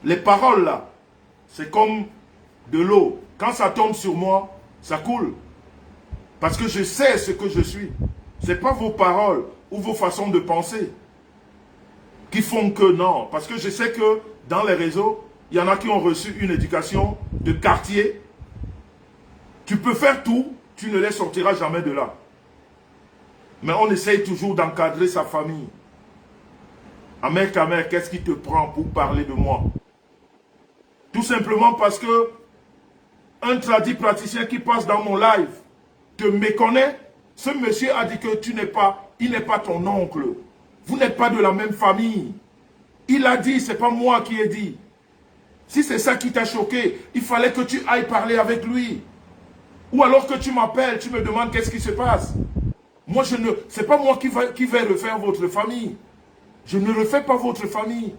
Les paroles là, c'est comme de l'eau. Quand ça tombe sur moi, ça coule. Parce que je sais ce que je suis. Ce n'est pas vos paroles ou vos façons de penser qui font que non. Parce que je sais que dans les réseaux, il y en a qui ont reçu une éducation de quartier. Tu peux faire tout, tu ne les sortiras jamais de là. Mais on essaye toujours d'encadrer sa famille. Amère ta mère, qu'est-ce qui te prend pour parler de moi? Tout simplement parce que un tradit praticien qui passe dans mon live te méconnaît. Ce monsieur a dit que il n'est pas ton oncle. Vous n'êtes pas de la même famille. Il a dit, ce n'est pas moi qui ai dit. Si c'est ça qui t'a choqué, il fallait que tu ailles parler avec lui. Ou alors que tu m'appelles, tu me demandes qu'est-ce qui se passe. Moi, c'est pas moi qui vais refaire votre famille. Je ne refais pas votre famille.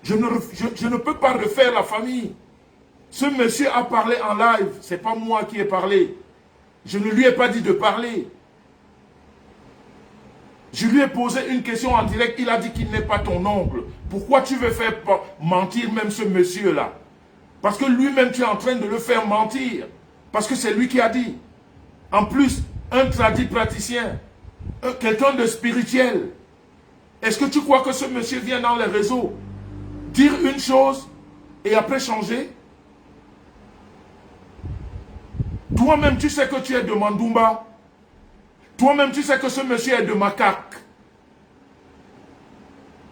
Je ne peux pas refaire la famille. Ce monsieur a parlé en live. Ce n'est pas moi qui ai parlé. Je ne lui ai pas dit de parler. Je lui ai posé une question en direct. Il a dit qu'il n'est pas ton oncle. Pourquoi tu veux faire mentir même ce monsieur-là? Parce que lui-même, tu es en train de le faire mentir. Parce que c'est lui qui a dit. En plus, un tradit praticien, quelqu'un de spirituel. Est-ce que tu crois que ce monsieur vient dans les réseaux dire une chose et après changer? Toi-même, tu sais que tu es de Mandoumba. Toi-même, tu sais que ce monsieur est de Macaque.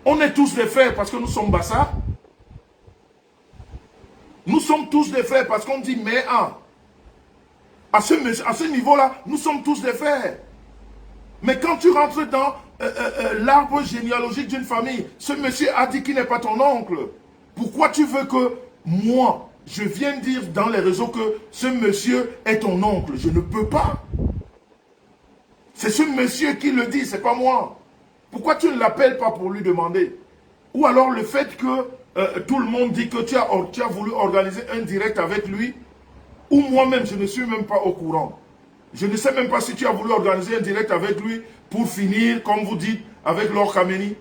On est tous des frères parce que nous sommes Bassa. Nous sommes tous des frères parce qu'on dit mais à ce niveau-là, nous sommes tous des frères. Mais quand tu rentres dans l'arbre généalogique d'une famille, ce monsieur a dit qu'il n'est pas ton oncle. Pourquoi tu veux que moi, je vienne dire dans les réseaux que ce monsieur est ton oncle? Je ne peux pas. C'est ce monsieur qui le dit, c'est pas moi. Pourquoi tu ne l'appelles pas pour lui demander? Ou alors le fait que tout le monde dit que tu as voulu organiser un direct avec lui, ou moi-même, je ne suis même pas au courant. Je ne sais même pas si tu as voulu organiser un direct avec lui pour finir, comme vous dites, avec Lord Kameni.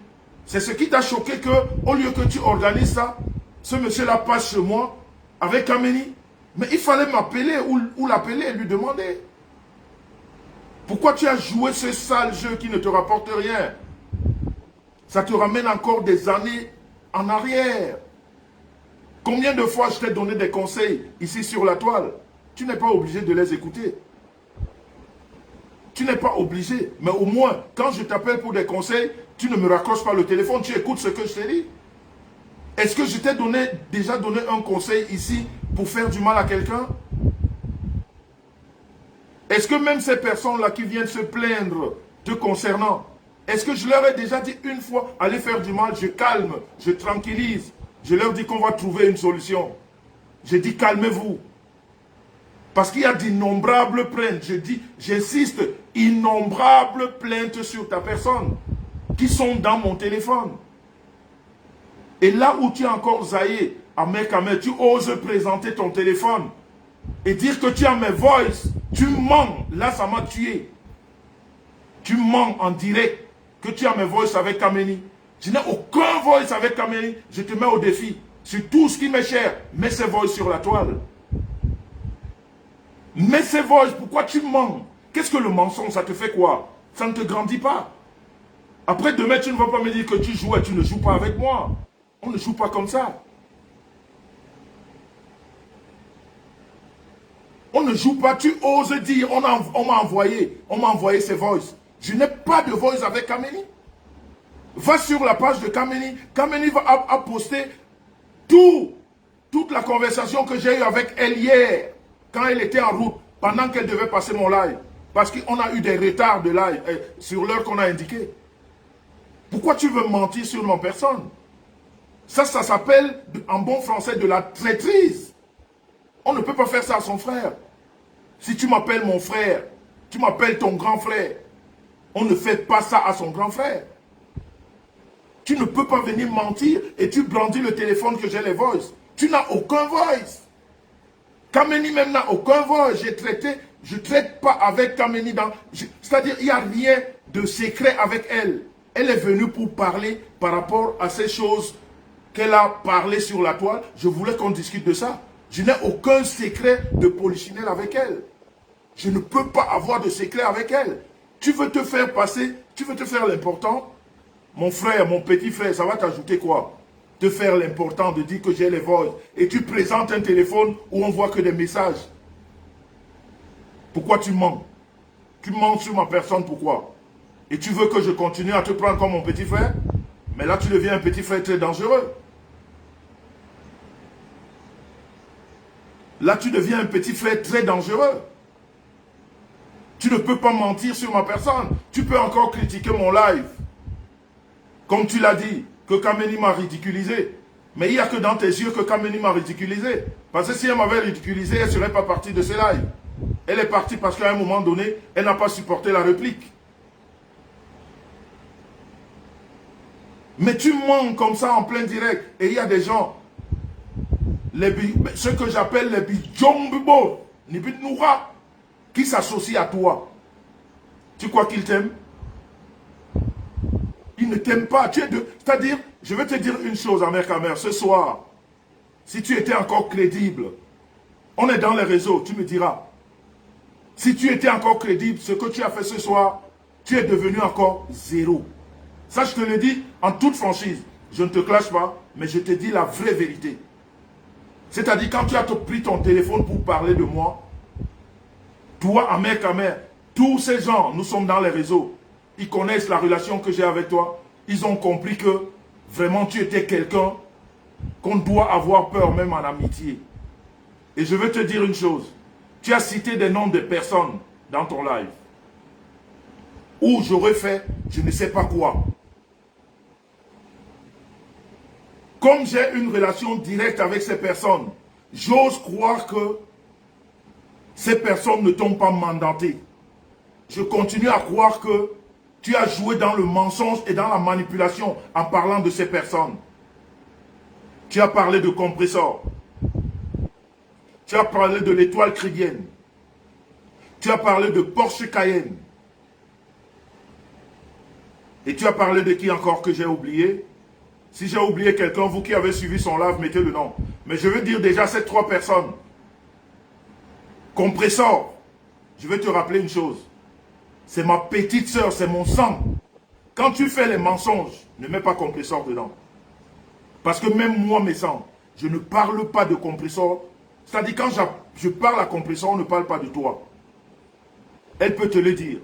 C'est ce qui t'a choqué que, au lieu que tu organises ça, ce monsieur-là passe chez moi avec Kameni. Mais il fallait m'appeler ou l'appeler et lui demander. Pourquoi tu as joué ce sale jeu qui ne te rapporte rien? Ça te ramène encore des années en arrière. Combien de fois je t'ai donné des conseils ici sur la toile? Tu n'es pas obligé de les écouter. Tu n'es pas obligé. Mais au moins, quand je t'appelle pour des conseils, tu ne me raccroches pas le téléphone, tu écoutes ce que je te dis. Est-ce que je t'ai déjà donné un conseil ici pour faire du mal à quelqu'un? Est-ce que même ces personnes-là qui viennent se plaindre te concernant, est-ce que je leur ai déjà dit une fois, allez faire du mal, je calme, je tranquillise, je leur dis qu'on va trouver une solution. Je dis calmez-vous. Parce qu'il y a d'innombrables plaintes, je dis, j'insiste, innombrables plaintes sur ta personne qui sont dans mon téléphone. Et là où tu es encore zaïé, Ahmed Kamel, tu oses présenter ton téléphone et dire que tu as mes voices, tu mens. Là, ça m'a tué. Tu mens en direct que tu as mes voices avec Kameni. Je n'ai aucun voice avec Kameni. Je te mets au défi. Sur tout ce qui m'est cher, mets ces voices sur la toile. Mets ces voices. Pourquoi tu mens? Qu'est-ce que le mensonge, ça te fait quoi? Ça ne te grandit pas. Après, demain, tu ne vas pas me dire que tu joues et tu ne joues pas avec moi. On ne joue pas comme ça. On ne joue pas, tu oses dire, on m'a envoyé ces voices. Je n'ai pas de voice avec Kameni. Va sur la page de Kameni. Kameni a posté toute la conversation que j'ai eue avec elle hier, quand elle était en route, pendant qu'elle devait passer mon live. Parce qu'on a eu des retards de live sur l'heure qu'on a indiqué. Pourquoi tu veux mentir sur ma personne? Ça s'appelle, en bon français, de la traîtrise. On ne peut pas faire ça à son frère. Si tu m'appelles mon frère, tu m'appelles ton grand frère, on ne fait pas ça à son grand frère. Tu ne peux pas venir mentir et tu brandis le téléphone que j'ai les voices. Tu n'as aucun voice. Kameni même n'a aucun voice. Je ne traite pas avec Kameni dans... C'est-à-dire, il n'y a rien de secret avec elle. Elle est venue pour parler par rapport à ces choses qu'elle a parlé sur la toile. Je voulais qu'on discute de ça. Je n'ai aucun secret de polichinelle avec elle. Je ne peux pas avoir de secret avec elle. Tu veux te faire passer, tu veux te faire l'important. Mon frère, mon petit frère, ça va t'ajouter quoi? Te faire l'important de dire que j'ai les voix. Et tu présentes un téléphone où on voit que des messages. Pourquoi tu mens? Tu mens sur ma personne, pourquoi? Et tu veux que je continue à te prendre comme mon petit frère? Mais là, tu deviens un petit frère très dangereux. Là, tu deviens un petit frère très dangereux. Tu ne peux pas mentir sur ma personne. Tu peux encore critiquer mon live. Comme tu l'as dit, que Kameni m'a ridiculisé. Mais il n'y a que dans tes yeux que Kameni m'a ridiculisé. Parce que si elle m'avait ridiculisé, elle ne serait pas partie de ce live. Elle est partie parce qu'à un moment donné, elle n'a pas supporté la réplique. Mais tu mens comme ça en plein direct. Et il y a des gens, ce que j'appelle les bijombibo, Nibit Noura, qui s'associent à toi. Tu crois qu'ils t'aiment? Ils ne t'aiment pas. C'est-à-dire, je vais te dire une chose, Ahmed Kamel, ce soir, si tu étais encore crédible, on est dans les réseaux, tu me diras. Si tu étais encore crédible, ce que tu as fait ce soir, tu es devenu encore zéro. Ça, je te le dis en toute franchise. Je ne te clash pas, mais je te dis la vraie vérité. C'est-à-dire, quand tu as pris ton téléphone pour parler de moi, toi, Ahmed Kamel, tous ces gens, nous sommes dans les réseaux. Ils connaissent la relation que j'ai avec toi. Ils ont compris que vraiment tu étais quelqu'un qu'on doit avoir peur même en amitié. Et je veux te dire une chose. Tu as cité des noms de personnes dans ton live. Où j'aurais fait je ne sais pas quoi. Comme j'ai une relation directe avec ces personnes, j'ose croire que ces personnes ne t'ont pas mandaté. Je continue à croire que tu as joué dans le mensonge et dans la manipulation en parlant de ces personnes. Tu as parlé de compresseur. Tu as parlé de l'étoile crédienne. Tu as parlé de Porsche Cayenne. Et tu as parlé de qui encore que j'ai oublié? Si j'ai oublié quelqu'un, vous qui avez suivi son live, mettez le nom. Mais je veux dire déjà ces 3 personnes. Compresseur, je vais te rappeler une chose. C'est ma petite sœur, c'est mon sang. Quand tu fais les mensonges, ne mets pas compresseur dedans. Parce que même moi, mes sangs, je ne parle pas de compresseur. C'est-à-dire quand je parle à compresseur, on ne parle pas de toi. Elle peut te le dire.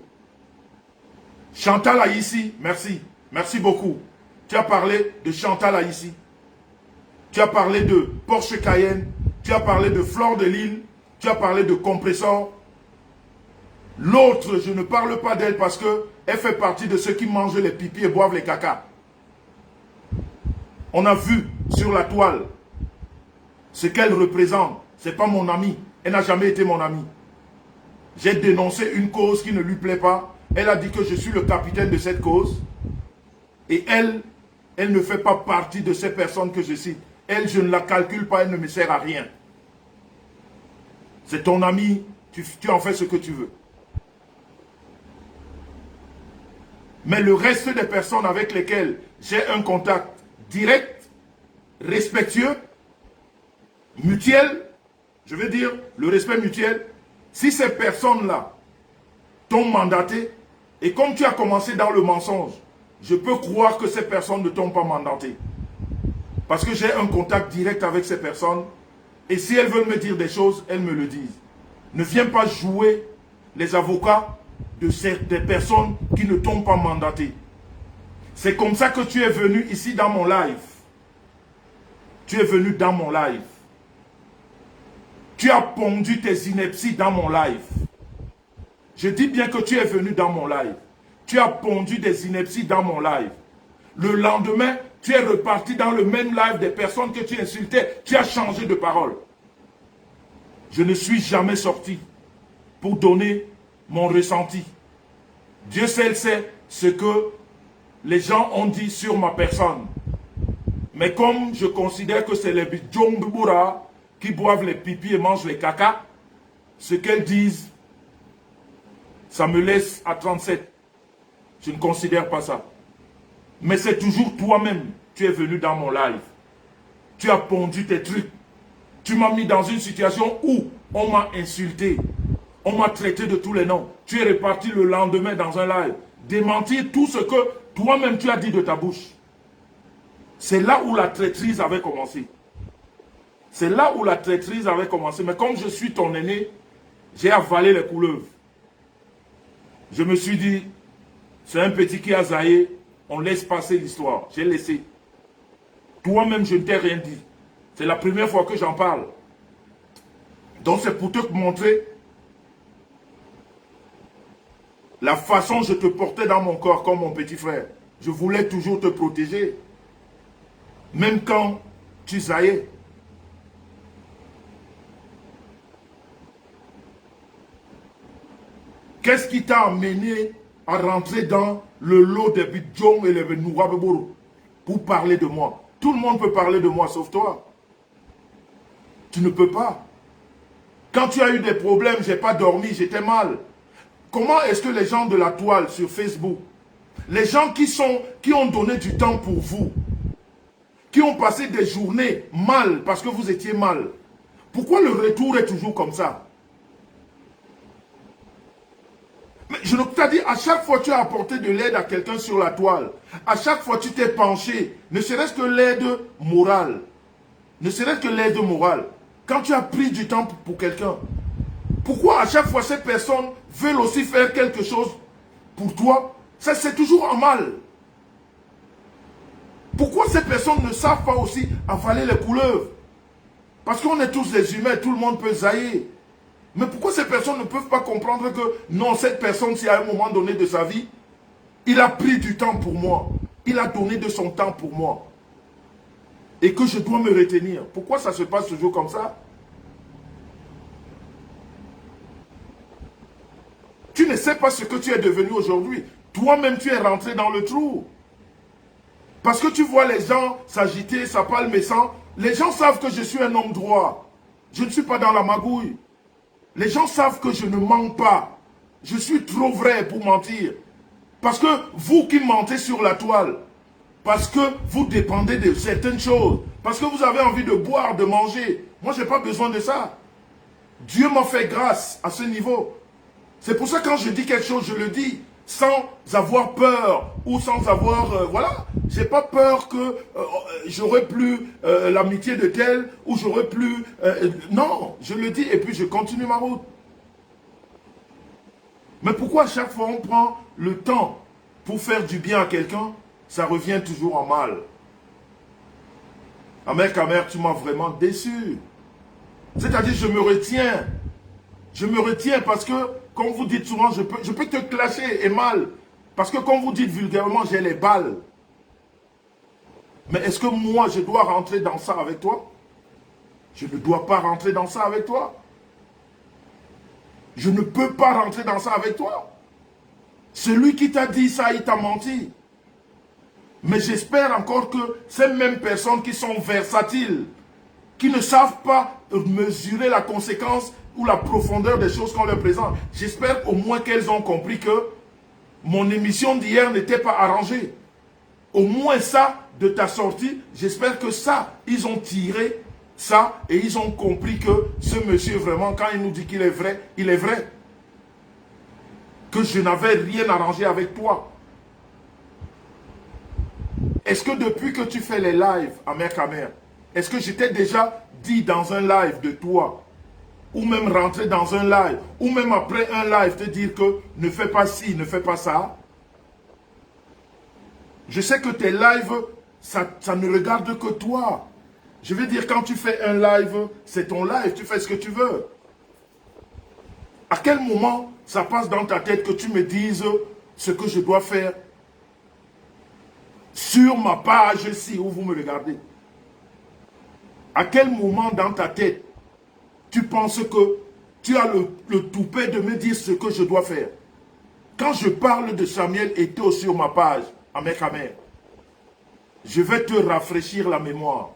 Chantal Aïssi, merci. Merci beaucoup. Tu as parlé de Chantal Aïssi. Tu as parlé de Porsche Cayenne, tu as parlé de Fleur de Lys, tu as parlé de compresseur. L'autre, je ne parle pas d'elle parce qu'elle fait partie de ceux qui mangent les pipis et boivent les caca. On a vu sur la toile ce qu'elle représente. Ce n'est pas mon amie. Elle n'a jamais été mon amie. J'ai dénoncé une cause qui ne lui plaît pas. Elle a dit que je suis le capitaine de cette cause. Et elle ne fait pas partie de ces personnes que je cite. Elle, je ne la calcule pas, elle ne me sert à rien. C'est ton ami, tu en fais ce que tu veux. Mais le reste des personnes avec lesquelles j'ai un contact direct, respectueux, mutuel, je veux dire le respect mutuel, si ces personnes-là t'ont mandaté, et comme tu as commencé dans le mensonge, je peux croire que ces personnes ne t'ont pas mandaté. Parce que j'ai un contact direct avec ces personnes, et si elles veulent me dire des choses, elles me le disent. Ne viens pas jouer les avocats des personnes qui ne t'ont pas mandaté. C'est comme ça que tu es venu ici dans mon live. Tu es venu dans mon live. Tu as pondu tes inepties dans mon live. Je dis bien que tu es venu dans mon live. Tu as pondu des inepties dans mon live. Le lendemain, tu es reparti dans le même live des personnes que tu insultais. Tu as changé de parole. Je ne suis jamais sorti pour donner mon ressenti. Dieu seul sait ce que les gens ont dit sur ma personne. Mais comme je considère que c'est les Bidjongboura qui boivent les pipis et mangent les caca, ce qu'elles disent, ça me laisse à 37. Je ne considère pas ça. Mais c'est toujours toi-même, tu es venu dans mon live. Tu as pondu tes trucs. Tu m'as mis dans une situation où on m'a insulté. On m'a traité de tous les noms. Tu es reparti le lendemain dans un live. Démentir tout ce que toi-même tu as dit de ta bouche. C'est là où la traîtrise avait commencé. C'est là où la traîtrise avait commencé. Mais comme je suis ton aîné, j'ai avalé les couleuvres. Je me suis dit, c'est un petit qui a zaillé, on laisse passer l'histoire. J'ai laissé. Toi-même, je ne t'ai rien dit. C'est la première fois que j'en parle. Donc c'est pour te montrer la façon dont je te portais dans mon corps comme mon petit frère. Je voulais toujours te protéger. Même quand tu zaillais. Qu'est-ce qui t'a amené à rentrer dans le lot des Bidjong et les Nourabebourou pour parler de moi? Tout le monde peut parler de moi sauf toi. Tu ne peux pas. Quand tu as eu des problèmes, j'ai pas dormi, j'étais mal. Comment est-ce que les gens de la toile sur Facebook, les gens qui ont donné du temps pour vous, qui ont passé des journées mal parce que vous étiez mal, pourquoi le retour est toujours comme ça? Mais je t'ai dit, à chaque fois tu as apporté de l'aide à quelqu'un sur la toile, à chaque fois tu t'es penché, ne serait-ce que l'aide morale, ne serait-ce que l'aide morale, quand tu as pris du temps pour quelqu'un, pourquoi à chaque fois ces personnes veulent aussi faire quelque chose pour toi? Ça c'est toujours en mal. Pourquoi ces personnes ne savent pas aussi avaler les couleuvres? Parce qu'on est tous des humains, tout le monde peut zailler. Mais pourquoi ces personnes ne peuvent pas comprendre que non, cette personne, si à un moment donné de sa vie, il a pris du temps pour moi, il a donné de son temps pour moi, et que je dois me retenir? Pourquoi ça se passe toujours comme ça? Tu ne sais pas ce que tu es devenu aujourd'hui. Toi-même, tu es rentré dans le trou. Parce que tu vois les gens s'agiter, ça parle mes sangs. Les gens savent que je suis un homme droit. Je ne suis pas dans la magouille. Les gens savent que je ne mens pas. Je suis trop vrai pour mentir. Parce que vous qui mentez sur la toile, parce que vous dépendez de certaines choses, parce que vous avez envie de boire, de manger. Moi, je n'ai pas besoin de ça. Dieu m'a fait grâce à ce niveau. C'est pour ça que quand je dis quelque chose, je le dis sans avoir peur ou sans avoir... voilà, j'ai pas peur que j'aurais plus l'amitié de tel ou j'aurais plus... non, je le dis et puis je continue ma route. Mais pourquoi à chaque fois on prend le temps pour faire du bien à quelqu'un, ça revient toujours en mal? Ahmed Kamer, tu m'as vraiment déçu. C'est-à-dire, je me retiens. Je me retiens parce que, comme vous dites souvent, je peux te clasher et mal. Parce que, comme vous dites vulgairement, j'ai les balles. Mais est-ce que moi, je dois rentrer dans ça avec toi? Je ne dois pas rentrer dans ça avec toi. Je ne peux pas rentrer dans ça avec toi. Celui qui t'a dit ça, il t'a menti. Mais j'espère encore que ces mêmes personnes qui sont versatiles, qui ne savent pas mesurer la conséquence ou la profondeur des choses qu'on leur présente, j'espère au moins qu'elles ont compris que mon émission d'hier n'était pas arrangée. Au moins ça, de ta sortie, j'espère que ça, ils ont tiré ça et ils ont compris que ce monsieur vraiment, quand il nous dit qu'il est vrai, il est vrai. Que je n'avais rien arrangé avec toi. Est-ce que depuis que tu fais les lives, Ahmed Kamer, est-ce que j'étais déjà dit dans un live de toi, ou même rentrer dans un live, ou même après un live te dire que ne fais pas ci, ne fais pas ça? Je sais que tes lives, ça ne regarde que toi. Je veux dire, quand tu fais un live, c'est ton live, tu fais ce que tu veux. À quel moment ça passe dans ta tête que tu me dises ce que je dois faire sur ma page ici où vous me regardez? À quel moment dans ta tête tu penses que tu as le toupet de me dire ce que je dois faire? Quand je parle de Samuel Eto'o sur ma page, Ahmed Kamer, je vais te rafraîchir la mémoire.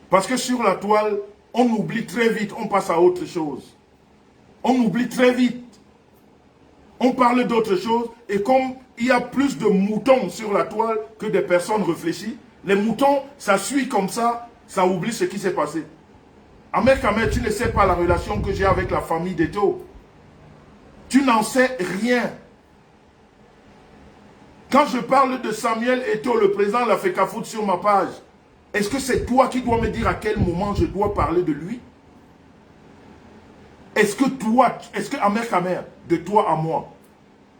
Parce que sur la toile, on oublie très vite, on passe à autre chose. On oublie très vite. On parle d'autre chose et comme il y a plus de moutons sur la toile que des personnes réfléchies, les moutons, ça suit comme ça oublie ce qui s'est passé. Ahmed Kamer, tu ne sais pas la relation que j'ai avec la famille d'Eto'o. Tu n'en sais rien. Quand je parle de Samuel Eto'o, le président de la FECAFOOT sur ma page, est-ce que c'est toi qui dois me dire à quel moment je dois parler de lui? Est-ce que Ahmed Kamer, de toi à moi,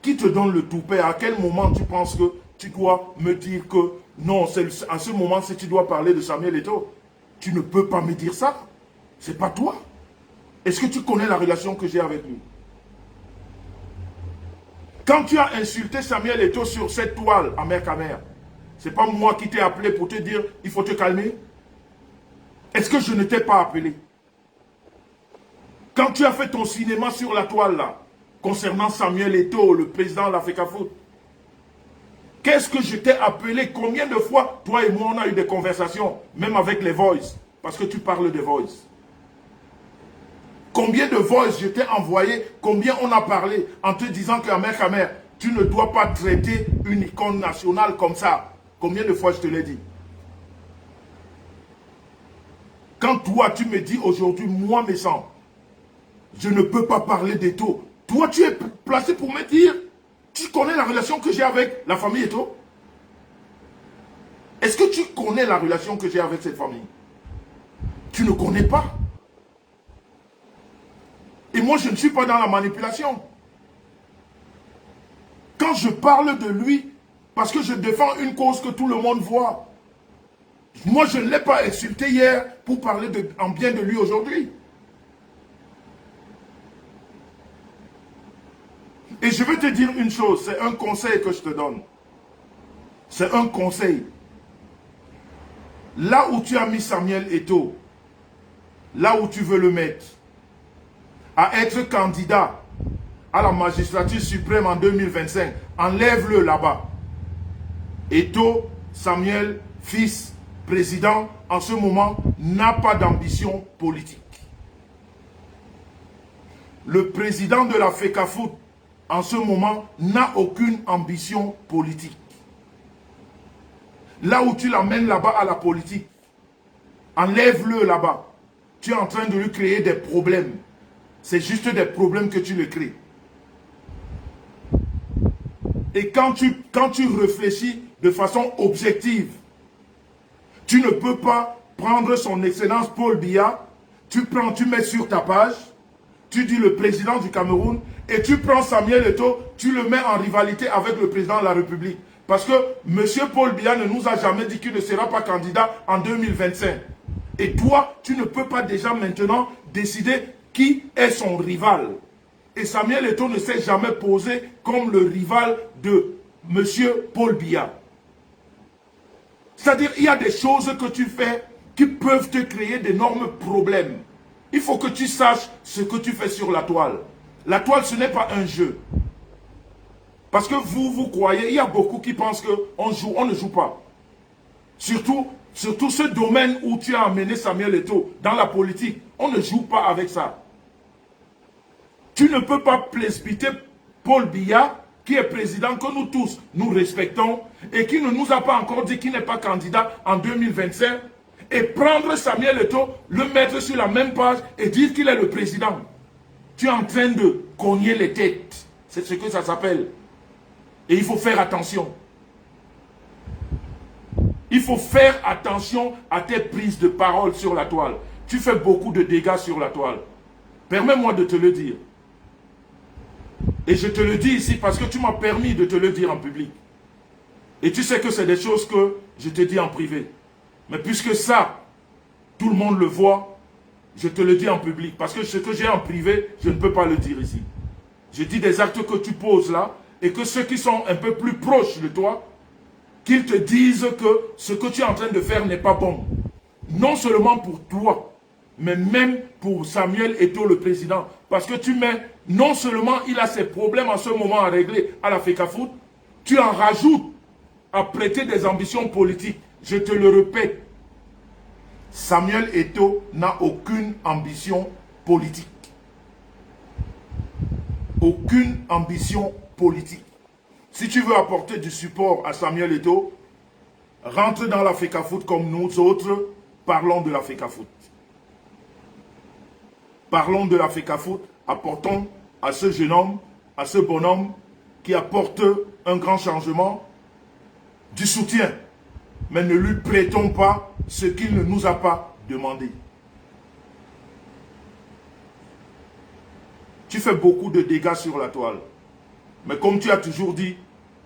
qui te donne le toupet, à quel moment tu penses que tu dois me dire que non, à ce moment, si tu dois parler de Samuel Eto'o, tu ne peux pas me dire ça. C'est pas toi. Est-ce que tu connais la relation que j'ai avec lui? Quand tu as insulté Samuel Eto'o sur cette toile, Ahmed Kamer, c'est pas moi qui t'ai appelé pour te dire il faut te calmer? Est-ce que je ne t'ai pas appelé? Quand tu as fait ton cinéma sur la toile là, concernant Samuel Eto'o, le président de la FECAFOOT, qu'est-ce que je t'ai appelé? Combien de fois, toi et moi, on a eu des conversations, même avec les voices, parce que tu parles des voices. Combien de voices je t'ai envoyé, combien on a parlé en te disant que Ahmed Kamer, tu ne dois pas traiter une icône nationale comme ça. Combien de fois je te l'ai dit? Quand toi, tu me dis aujourd'hui, moi, mes sangs, je ne peux pas parler d'Eto'o. Toi, tu es placé pour me dire, tu connais la relation que j'ai avec la famille Eto'o? Est-ce que tu connais la relation que j'ai avec cette famille? Tu ne connais pas. Et moi, je ne suis pas dans la manipulation. Quand je parle de lui, parce que je défends une cause que tout le monde voit, moi, je ne l'ai pas insulté hier pour parler en bien de lui aujourd'hui. Et je veux te dire une chose, c'est un conseil que je te donne. C'est un conseil. Là où tu as mis Samuel Eto'o, là où tu veux le mettre, à être candidat à la magistrature suprême en 2025, enlève-le là-bas. Eto'o, Samuel, fils, président, en ce moment, n'a pas d'ambition politique. Le président de la FECAFOOT, en ce moment, n'a aucune ambition politique. Là où tu l'amènes là-bas à la politique, enlève-le là-bas. Tu es en train de lui créer des problèmes. C'est juste des problèmes que tu le crées. Et quand tu réfléchis de façon objective, tu ne peux pas prendre son excellence Paul Biya, tu mets sur ta page, tu dis le président du Cameroun, et tu prends Samuel Eto'o, tu le mets en rivalité avec le président de la République. Parce que M. Paul Biya ne nous a jamais dit qu'il ne sera pas candidat en 2025. Et toi, tu ne peux pas déjà maintenant décider qui est son rival. Et Samuel Eto'o ne s'est jamais posé comme le rival de M. Paul Biya. C'est-à-dire, il y a des choses que tu fais qui peuvent te créer d'énormes problèmes. Il faut que tu saches ce que tu fais sur la toile. La toile, ce n'est pas un jeu. Parce que vous croyez, il y a beaucoup qui pensent qu'on joue, on ne joue pas. Surtout ce domaine où tu as amené Samuel Eto'o, dans la politique, on ne joue pas avec ça. Tu ne peux pas plébisciter Paul Biya, qui est président, que nous tous, nous respectons, et qui ne nous a pas encore dit qu'il n'est pas candidat en 2025, et prendre Samuel Eto'o, le mettre sur la même page et dire qu'il est le président. Tu es en train de cogner les têtes. C'est ce que ça s'appelle. Et il faut faire attention. Il faut faire attention à tes prises de parole sur la toile. Tu fais beaucoup de dégâts sur la toile. Permets-moi de te le dire. Et je te le dis ici parce que tu m'as permis de te le dire en public. Et tu sais que c'est des choses que je te dis en privé. Mais puisque ça, tout le monde le voit, je te le dis en public. Parce que ce que j'ai en privé, je ne peux pas le dire ici. Je dis des actes que tu poses là, et que ceux qui sont un peu plus proches de toi, qu'ils te disent que ce que tu es en train de faire n'est pas bon. Non seulement pour toi, mais même pour Samuel Eto'o, le président. Parce que tu mets, non seulement il a ses problèmes en ce moment à régler à la FECAFOOT, tu en rajoutes à prêter des ambitions politiques. Je te le répète, Samuel Eto'o n'a aucune ambition politique. Aucune ambition politique. Si tu veux apporter du support à Samuel Eto'o, rentre dans la FECAFOOT comme nous autres, parlons de la FECAFOOT. Parlons de la FECAFOOT, apportons à ce jeune homme, à ce bonhomme qui apporte un grand changement, du soutien. Mais ne lui prêtons pas ce qu'il ne nous a pas demandé. Tu fais beaucoup de dégâts sur la toile. Mais comme tu as toujours dit,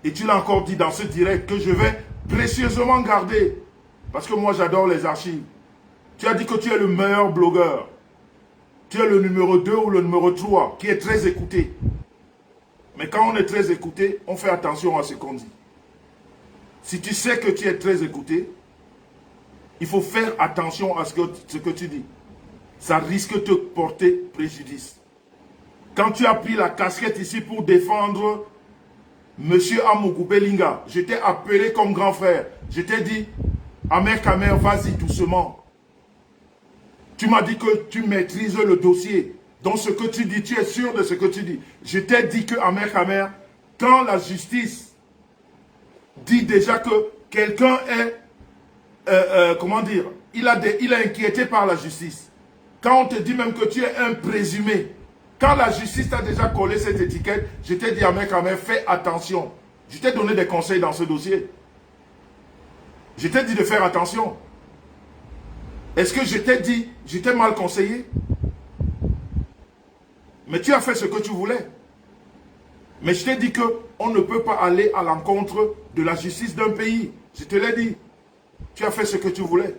et tu l'as encore dit dans ce direct, que je vais précieusement garder, parce que moi j'adore les archives. Tu as dit que tu es le meilleur blogueur. Tu es le numéro 2 ou le numéro 3, qui est très écouté. Mais quand on est très écouté, on fait attention à ce qu'on dit. Si tu sais que tu es très écouté, il faut faire attention à ce que tu dis. Ça risque de te porter préjudice. Quand tu as pris la casquette ici pour défendre M. Amougou Belinga, je t'ai appelé comme grand frère. Je t'ai dit, Ahmed Kamer, vas-y doucement. Tu m'as dit que tu maîtrises le dossier. Donc ce que tu dis, tu es sûr de ce que tu dis. Je t'ai dit que Ahmed Kamer, quand la justice dit déjà que quelqu'un est, comment dire, il est inquiété par la justice. Quand on te dit même que tu es un présumé, quand la justice t'a déjà collé cette étiquette, je t'ai dit, Ahmed Kamer, fais attention. Je t'ai donné des conseils dans ce dossier. Je t'ai dit de faire attention. Est-ce que je t'ai dit, je t'ai mal conseillé? Mais tu as fait ce que tu voulais. Mais je t'ai dit qu'on ne peut pas aller à l'encontre de la justice d'un pays. Je te l'ai dit. Tu as fait ce que tu voulais.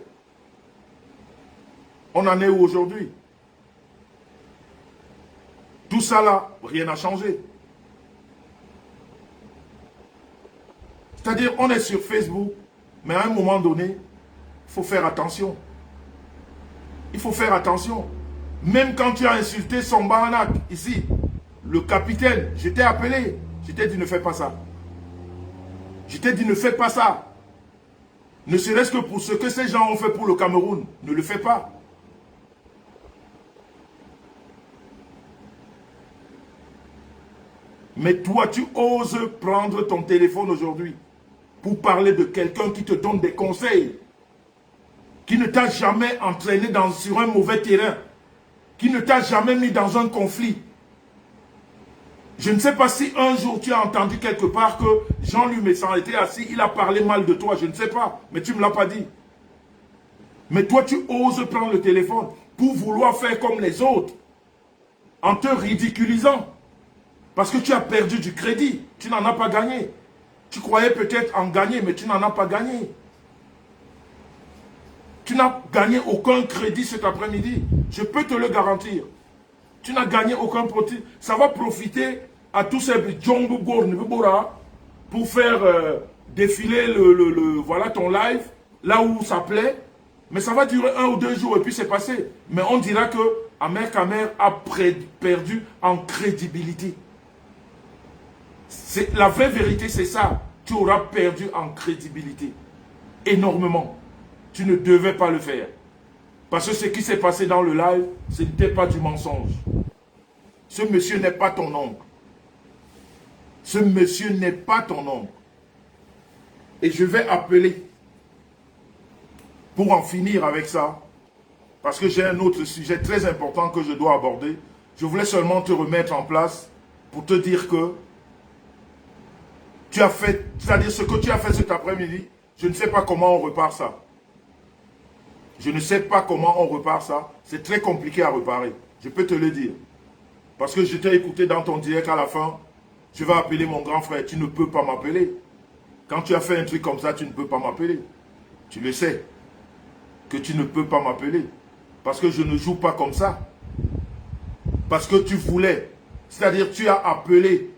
On en est où aujourd'hui? Tout ça là, rien n'a changé. C'est-à-dire, on est sur Facebook, mais à un moment donné, il faut faire attention. Il faut faire attention. Même quand tu as insulté son Baranak, ici, le capitaine, je t'ai appelé. Je t'ai dit, ne fais pas ça. Je t'ai dit, ne fais pas ça. Ne serait-ce que pour ce que ces gens ont fait pour le Cameroun. Ne le fais pas. Mais toi, tu oses prendre ton téléphone aujourd'hui pour parler de quelqu'un qui te donne des conseils, qui ne t'a jamais entraîné sur un mauvais terrain, qui ne t'a jamais mis dans un conflit. Je ne sais pas si un jour tu as entendu quelque part que Jean-Luc Messan était assis, il a parlé mal de toi, je ne sais pas, mais tu ne me l'as pas dit. Mais toi, tu oses prendre le téléphone pour vouloir faire comme les autres, en te ridiculisant. Parce que tu as perdu du crédit, tu n'en as pas gagné. Tu croyais peut-être en gagner, mais tu n'en as pas gagné. Tu n'as gagné aucun crédit cet après-midi. Je peux te le garantir. Tu n'as gagné aucun profit. Ça va profiter à tous ces Djongo Bora pour faire défiler voilà, ton live là où ça plaît. Mais ça va durer 1 ou 2 jours et puis c'est passé. Mais on dira que Ahmed Kamer a perdu en crédibilité. La vraie vérité, c'est ça. Tu auras perdu en crédibilité. Énormément. Tu ne devais pas le faire. Parce que ce qui s'est passé dans le live, ce n'était pas du mensonge. Ce monsieur n'est pas ton oncle. Ce monsieur n'est pas ton oncle. Et je vais appeler, pour en finir avec ça, parce que j'ai un autre sujet très important que je dois aborder. Je voulais seulement te remettre en place pour te dire que tu as fait, c'est-à-dire ce que tu as fait cet après-midi, je ne sais pas comment on repart ça. Je ne sais pas comment on repart ça. C'est très compliqué à réparer. Je peux te le dire. Parce que je t'ai écouté dans ton direct à la fin. Je vais appeler mon grand frère. Tu ne peux pas m'appeler. Quand tu as fait un truc comme ça, tu ne peux pas m'appeler. Tu le sais. Que tu ne peux pas m'appeler. Parce que je ne joue pas comme ça. Parce que tu voulais. C'est-à-dire tu as appelé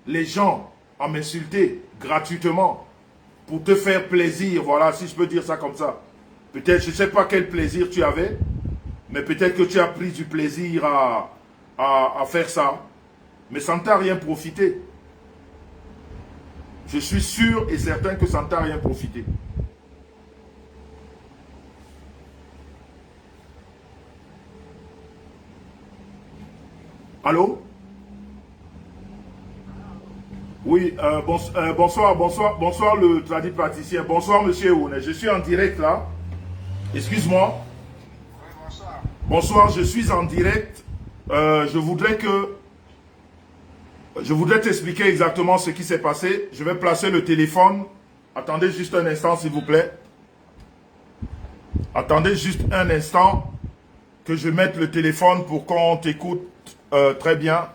les gens à m'insulter gratuitement. Pour te faire plaisir. Voilà, si je peux dire ça comme ça. Peut-être, je ne sais pas quel plaisir tu avais, mais peut-être que tu as pris du plaisir à faire ça. Mais ça ne t'a rien profité. Je suis sûr et certain que ça ne t'a rien profité. Allô? Oui, bonsoir le tradit praticien. Bonsoir monsieur Ouné. Je suis en direct là. Excuse-moi. Oui, bonsoir. Bonsoir, je suis en direct. Je voudrais t'expliquer exactement ce qui s'est passé. Je vais placer le téléphone. Attendez juste un instant, s'il vous plaît. Attendez juste un instant que je mette le téléphone pour qu'on t'écoute très bien.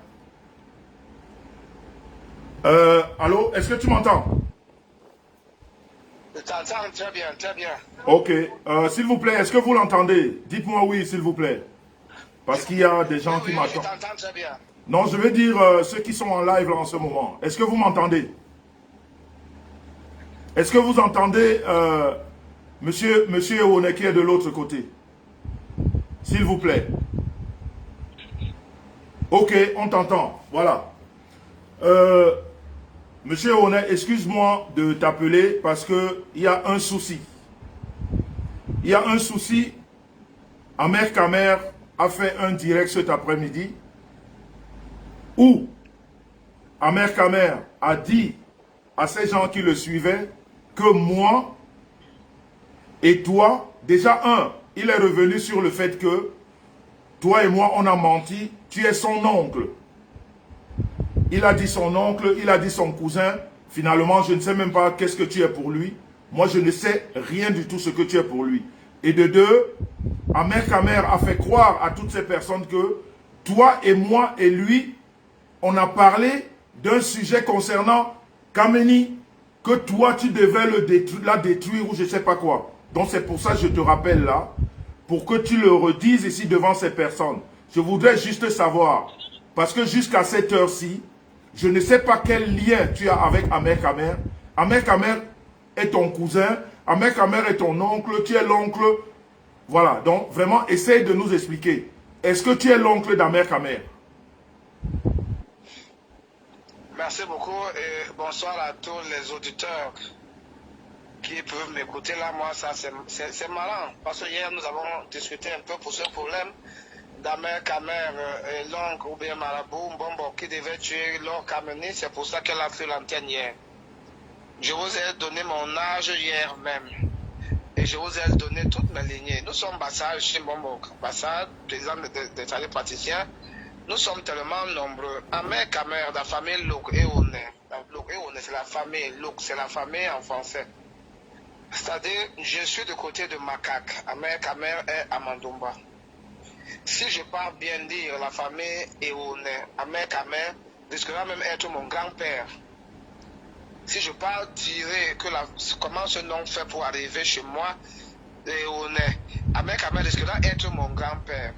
Allô, est-ce que tu m'entends? Je t'entends très bien, très bien. Ok. S'il vous plaît, est-ce que vous l'entendez? Dites-moi oui, s'il vous plaît. Parce qu'il y a des gens qui m'attendent. Je t'entends très bien. Non, je veux dire ceux qui sont en live là en ce moment. Est-ce que vous m'entendez? Est-ce que vous entendez monsieur Ewone qui est de l'autre côté? S'il vous plaît. Ok, on t'entend. Voilà. Monsieur Ewone, excuse-moi de t'appeler parce qu'il y a un souci. Il y a un souci. Ahmed Kamer a fait un direct cet après-midi où Ahmed Kamer a dit à ces gens qui le suivaient que moi et toi, déjà il est revenu sur le fait que toi et moi on a menti, tu es son oncle. Il a dit son oncle, il a dit son cousin. Finalement, je ne sais même pas qu'est-ce que tu es pour lui. Moi, je ne sais rien du tout ce que tu es pour lui. Et de deux, Ahmed Kamer a fait croire à toutes ces personnes que toi et moi et lui, on a parlé d'un sujet concernant Kameni, que toi, tu devais la détruire ou je ne sais pas quoi. Donc, c'est pour ça que je te rappelle là, pour que tu le redises ici devant ces personnes. Je voudrais juste savoir, parce que jusqu'à cette heure-ci, je ne sais pas quel lien tu as avec Ahmed Kamer. Ahmed Kamer est ton cousin, Ahmed Kamer est ton oncle, tu es l'oncle. Voilà, donc vraiment, essaye de nous expliquer. Est-ce que tu es l'oncle d'Ahmed Kamer? Merci beaucoup et bonsoir à tous les auditeurs qui peuvent m'écouter là. Moi, ça c'est marrant parce que hier nous avons discuté un peu pour ce problème d'Ahmed Kamer et l'oncle ou bien Marabout Mbombo qui devait tuer Lord Kameni. C'est pour ça qu'elle a pris l'antenne hier. Je vous ai donné mon âge hier même. Et je vous ai donné toutes mes lignées. Nous sommes Bassad chez Mbombo. Bassad, président des talents praticiens. Nous sommes tellement nombreux. Ahmed Kamer, la famille Louk et One. Louk et One, c'est la famille. Louk, c'est la famille en français. C'est-à-dire, je suis du côté de Macaque. Ahmed Kamer est à Mandoumba. Si je parle bien dire la famille Eone, Ahmed Kamer risquera même être mon grand-père. si je pas tirer comment ce nom fait pour arriver chez moi, et on est, Ahmed Kamel risquera d'être mon grand-père.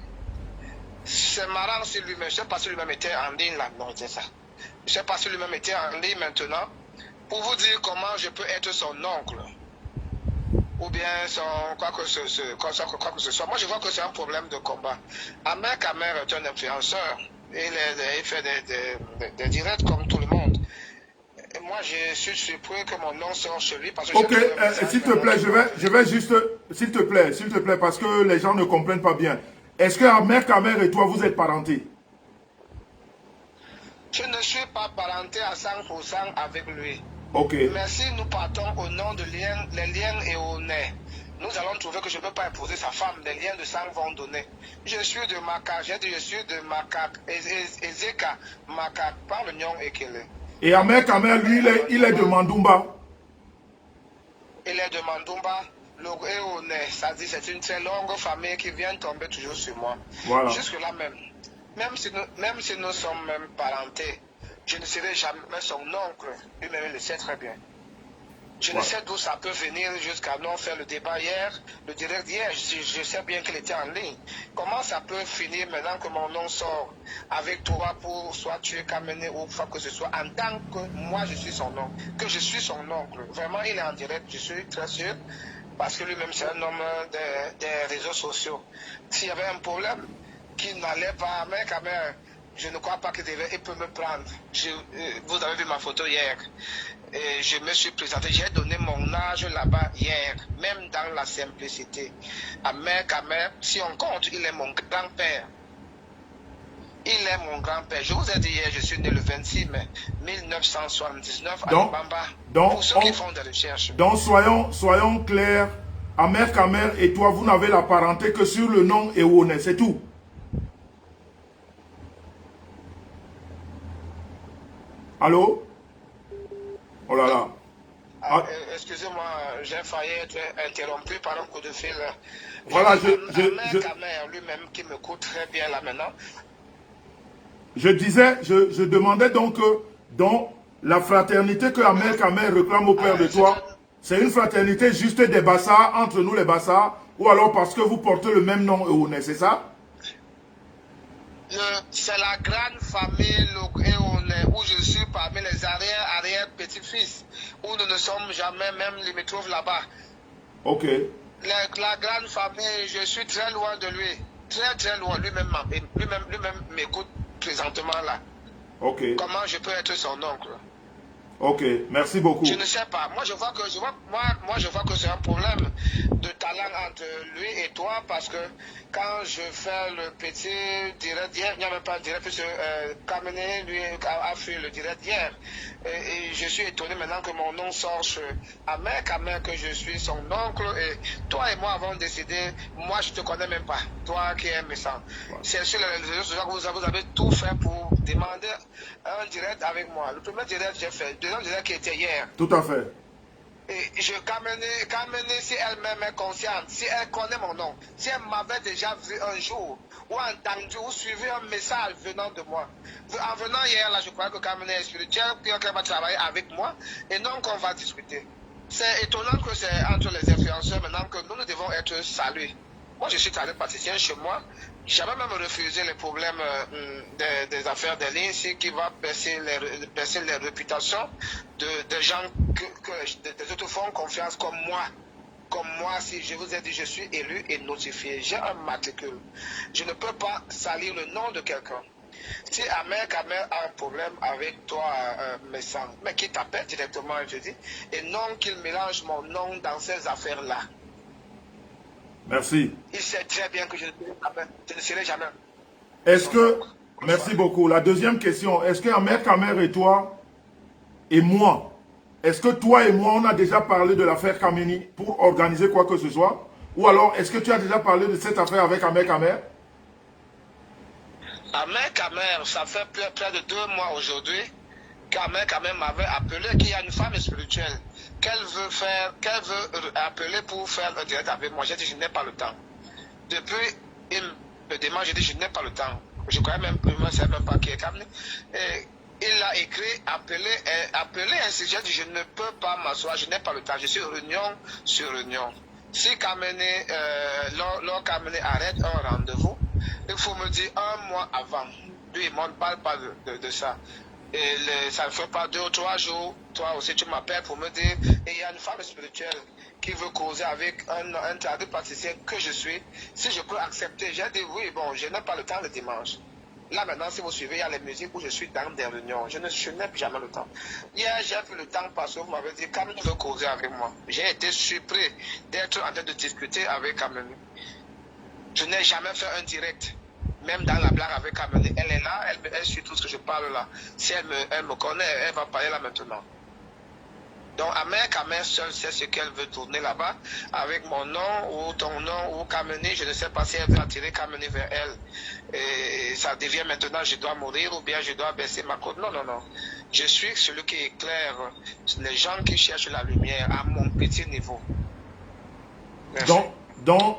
C'est marrant si lui-même, je ne sais pas si lui-même était en ligne là, non, c'est ça. Je ne sais pas si lui-même était en ligne maintenant, pour vous dire comment je peux être son oncle. Ou bien quoi que ce soit. Moi, je vois que c'est un problème de combat. Ahmed Kamel est un influenceur. Il fait des directs comme tout le monde. Et moi, je suis surpris que mon nom sort chez lui. Parce que ok, s'il te plaît, je vais juste, s'il te plaît, parce que les gens ne comprennent pas bien. Est-ce que Ahmed Kamel et toi, vous êtes parentés? Je ne suis pas parenté à 100% avec lui. Ok. Mais si nous partons au nom de les liens et au nez, nous allons trouver que je ne peux pas épouser sa femme. Les liens de sang vont donner. Je suis de Maka, j'ai dit je suis de Maka, Ezeka, Maka, par le Nyon Ekele. Et Ahmed Kamel, lui, il est de Mandumba. Il est de Mandumba. Le et au nez, ça dit c'est une très longue famille qui vient tomber toujours sur moi. Voilà. Jusque-là même. Même si nous sommes même parentés, je ne serai jamais son oncle. Lui-même, il le sait très bien. Je ne sais d'où ça peut venir jusqu'à nous faire le débat hier, le direct hier. Je sais bien qu'il était en ligne. Comment ça peut finir maintenant que mon nom sort avec toi pour soit tuer Kamene ou quoi que ce soit, en tant que moi je suis son oncle, que je suis son oncle. Vraiment, il est en direct, je suis très sûr, parce que lui-même c'est un homme des réseaux sociaux. S'il y avait un problème qui n'allait pas, mais quand même, je ne crois pas qu'il peut me prendre. Vous avez vu ma photo hier. Et je me suis présenté, j'ai donné mon âge là-bas hier, même dans la simplicité. Ahmed Kamel, si on compte, il est mon grand-père. Il est mon grand-père. Je vous ai dit hier, je suis né le 26 mai 1979 à Bamba. Pour ceux qui font des recherches. Donc soyons clairs, Ahmed Kamel et toi, vous n'avez la parenté que sur le nom Ewone, c'est tout. Allô? Oh là là. Excusez-moi, j'ai failli être interrompu par un coup de fil. Voilà, Ahmed Kamel lui-même qui me coûte très bien là maintenant. Je disais, je demandais donc la fraternité que Ahmed Kamel réclame au père de toi, c'est une fraternité juste des Bassas, entre nous les Bassas, ou alors parce que vous portez le même nom Ewone, c'est ça? C'est la grande famille Ewone où je suis parmi les arrière-petits-fils, où nous ne sommes jamais même limitrophes là-bas. Ok. La grande famille, je suis très loin de lui. Très très loin. Lui-même m'écoute présentement là. Ok. Comment je peux être son oncle? Ok, merci beaucoup. Je ne sais pas. Moi, je vois que c'est un problème de talent entre lui et toi, parce que quand je fais le petit direct hier, il n'y a même pas de direct, puisque Kamene, lui, a fait le direct hier. Et je suis étonné maintenant que mon nom sort chez Ahmed Kamel, que je suis son oncle. Et toi et moi avons décidé, moi, je ne te connais même pas. Toi qui es méchant. Ouais. C'est sur les réseaux sociaux que vous avez tout fait pour demander un direct avec moi. Le premier direct, j'ai fait. Le deuxième direct qui était hier. Tout à fait. Et Kamene, si elle-même est consciente, si elle connaît mon nom, si elle m'avait déjà vu un jour, ou entendu, ou suivi un message venant de moi. En venant hier, là, je crois que Kamene est spirituel, qu'elle va travailler avec moi, et non qu'on va discuter. C'est étonnant que c'est entre les influenceurs maintenant que nous devons être salués. Moi, je suis allé praticien chez moi. J'avais même refusé les problèmes des affaires de ligne, qui va baisser les réputations de gens que des autres font confiance comme moi. Comme moi, si je vous ai dit, je suis élu et notifié. J'ai un matricule. Je ne peux pas salir le nom de quelqu'un. Si Ahmed Kamel a un problème avec toi, mais qu'il t'appelle directement, je dis, et non qu'il mélange mon nom dans ces affaires-là. Merci. Il sait très bien que je ne serai jamais. Est-ce que... Merci beaucoup. La deuxième question, est-ce que Ahmed Kamel et toi et moi, est-ce que toi et moi, on a déjà parlé de l'affaire Kameni pour organiser quoi que ce soit? Ou alors, est-ce que tu as déjà parlé de cette affaire avec Ahmed Kamel? Ahmed Kamel, ça fait près de 2 mois aujourd'hui qu'Ahmed Kamel m'avait appelé qu'il y a une femme spirituelle qu'elle veut appeler pour faire un direct avec moi. J'ai dit, je n'ai pas le temps. Depuis, il me demande, j'ai dit, je n'ai pas le temps. Je crois même, je ne sais même pas qui est Kamel. Et il a écrit, appelé ainsi. J'ai dit, je ne peux pas m'asseoir, je n'ai pas le temps. Je suis réunion sur réunion. Si Kamene, lors Kamene arrête un rendez-vous, il faut me dire un mois avant. Lui, moi, ne parle pas de ça. Et ça ne fait pas 2 ou 3 jours. Toi aussi, tu m'appelles pour me dire, et il y a une femme spirituelle qui veut causer avec un traducteur praticien que je suis. Si je peux accepter, j'ai dit oui, bon, je n'ai pas le temps le dimanche. Là maintenant, si vous suivez, il y a les musiques où je suis dans des réunions. Je n'ai jamais le temps. Hier, j'ai pris le temps parce que vous m'avez dit, Kamene veut causer avec moi. J'ai été surpris d'être en train de discuter avec Kamene. Je n'ai jamais fait un direct. Même dans la blague avec Kamene, elle est là, elle suit tout ce que je parle là. Si elle me connaît, elle va parler là maintenant. Donc, Amer Kamene seule sait ce qu'elle veut tourner là-bas. Avec mon nom ou ton nom ou Kamene, je ne sais pas si elle veut attirer Kamene vers elle. Et ça devient maintenant, je dois mourir ou bien je dois baisser ma côte. Non, non, non. Je suis celui qui éclaire les gens qui cherchent la lumière à mon petit niveau. Merci. Donc,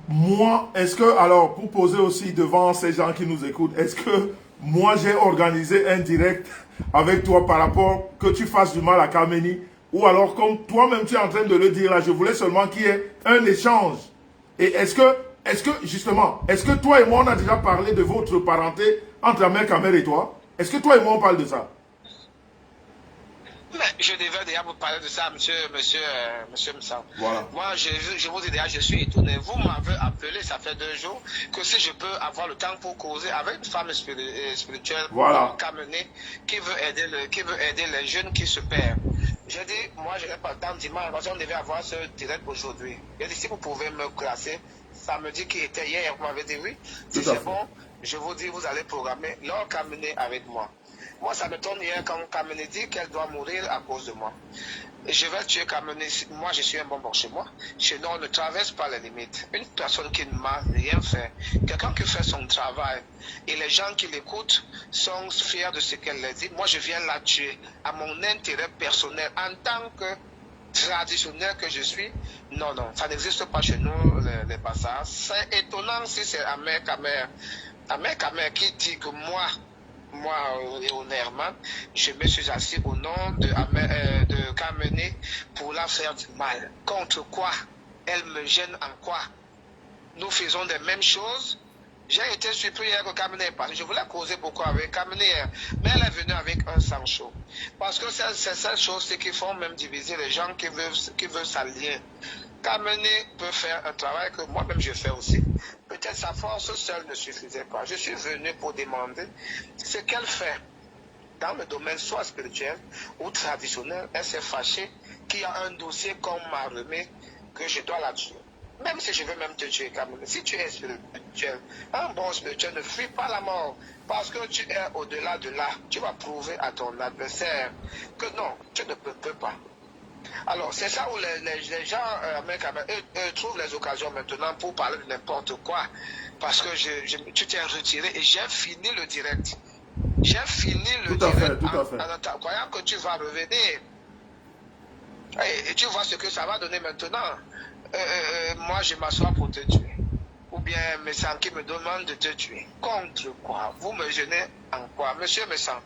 moi, est-ce que, alors, pour poser aussi devant ces gens qui nous écoutent, est-ce que moi j'ai organisé un direct avec toi par rapport que tu fasses du mal à Kamene, ou alors comme toi-même tu es en train de le dire là, je voulais seulement qu'il y ait un échange. Et est-ce que justement, est-ce que toi et moi on a déjà parlé de votre parenté entre Amer Kamene et toi? Est-ce que toi et moi on parle de ça? Mais je devais déjà vous parler de ça, monsieur Moussa. Voilà. Moi, je vous dis déjà, je suis étonné. Vous m'avez appelé, ça fait 2 jours, que si je peux avoir le temps pour causer avec une femme spirituelle, Voilà. Kamene, qui veut aider les jeunes qui se perdent. J'ai dit, moi, je n'ai pas le temps dimanche, parce qu'on devait avoir ce direct aujourd'hui. J'ai dit, si vous pouvez me classer, samedi qui était hier, vous m'avez dit oui. Si c'est bon, je vous dis, vous allez programmer leur Kamene avec moi. Moi, ça me tourne hier quand Kamene dit qu'elle doit mourir à cause de moi. Et je vais tuer Kamene. Moi, je suis un bonbon chez moi. Chez nous, on ne traverse pas les limites. Une personne qui ne m'a rien fait, quelqu'un qui fait son travail, et les gens qui l'écoutent sont fiers de ce qu'elle leur dit. Moi, je viens la tuer à mon intérêt personnel en tant que traditionnel que je suis. Non, non, ça n'existe pas chez nous, les bazars. C'est étonnant si c'est Amer Kamene qui dit que moi, honnêtement, je me suis assis au nom de Kamene pour la faire du mal. Contre quoi? Elle me gêne en quoi? Nous faisons les mêmes choses. J'ai été surpris hier que Kamene est parti. Je voulais causer beaucoup avec Kamene hier, mais elle est venue avec un sang chaud. Parce que c'est cette chose qui font même diviser les gens qui veulent s'allier. Kamene peut faire un travail que moi-même je fais aussi. Peut-être sa force seule ne suffisait pas. Je suis venu pour demander ce qu'elle fait dans le domaine soit spirituel ou traditionnel. Elle s'est fâchée qu'il y a un dossier qu'on m'a remis que je dois la tuer. Même si je veux même te tuer, Kamene, si tu es spirituel, un bon spirituel ne fuit pas la mort. Parce que tu es au-delà de là. Tu vas prouver à ton adversaire que non, tu ne peux pas. Alors, c'est ça où les gens trouvent les occasions maintenant pour parler de n'importe quoi. Parce que tu t'es retiré et j'ai fini le direct. J'ai fini le direct en croyant que tu vas revenir. Et tu vois ce que ça va donner maintenant. Moi, je m'assois pour te tuer. Ou bien Messan qui me demande de te tuer. Contre quoi? Vous me gênez en quoi? Monsieur Messan,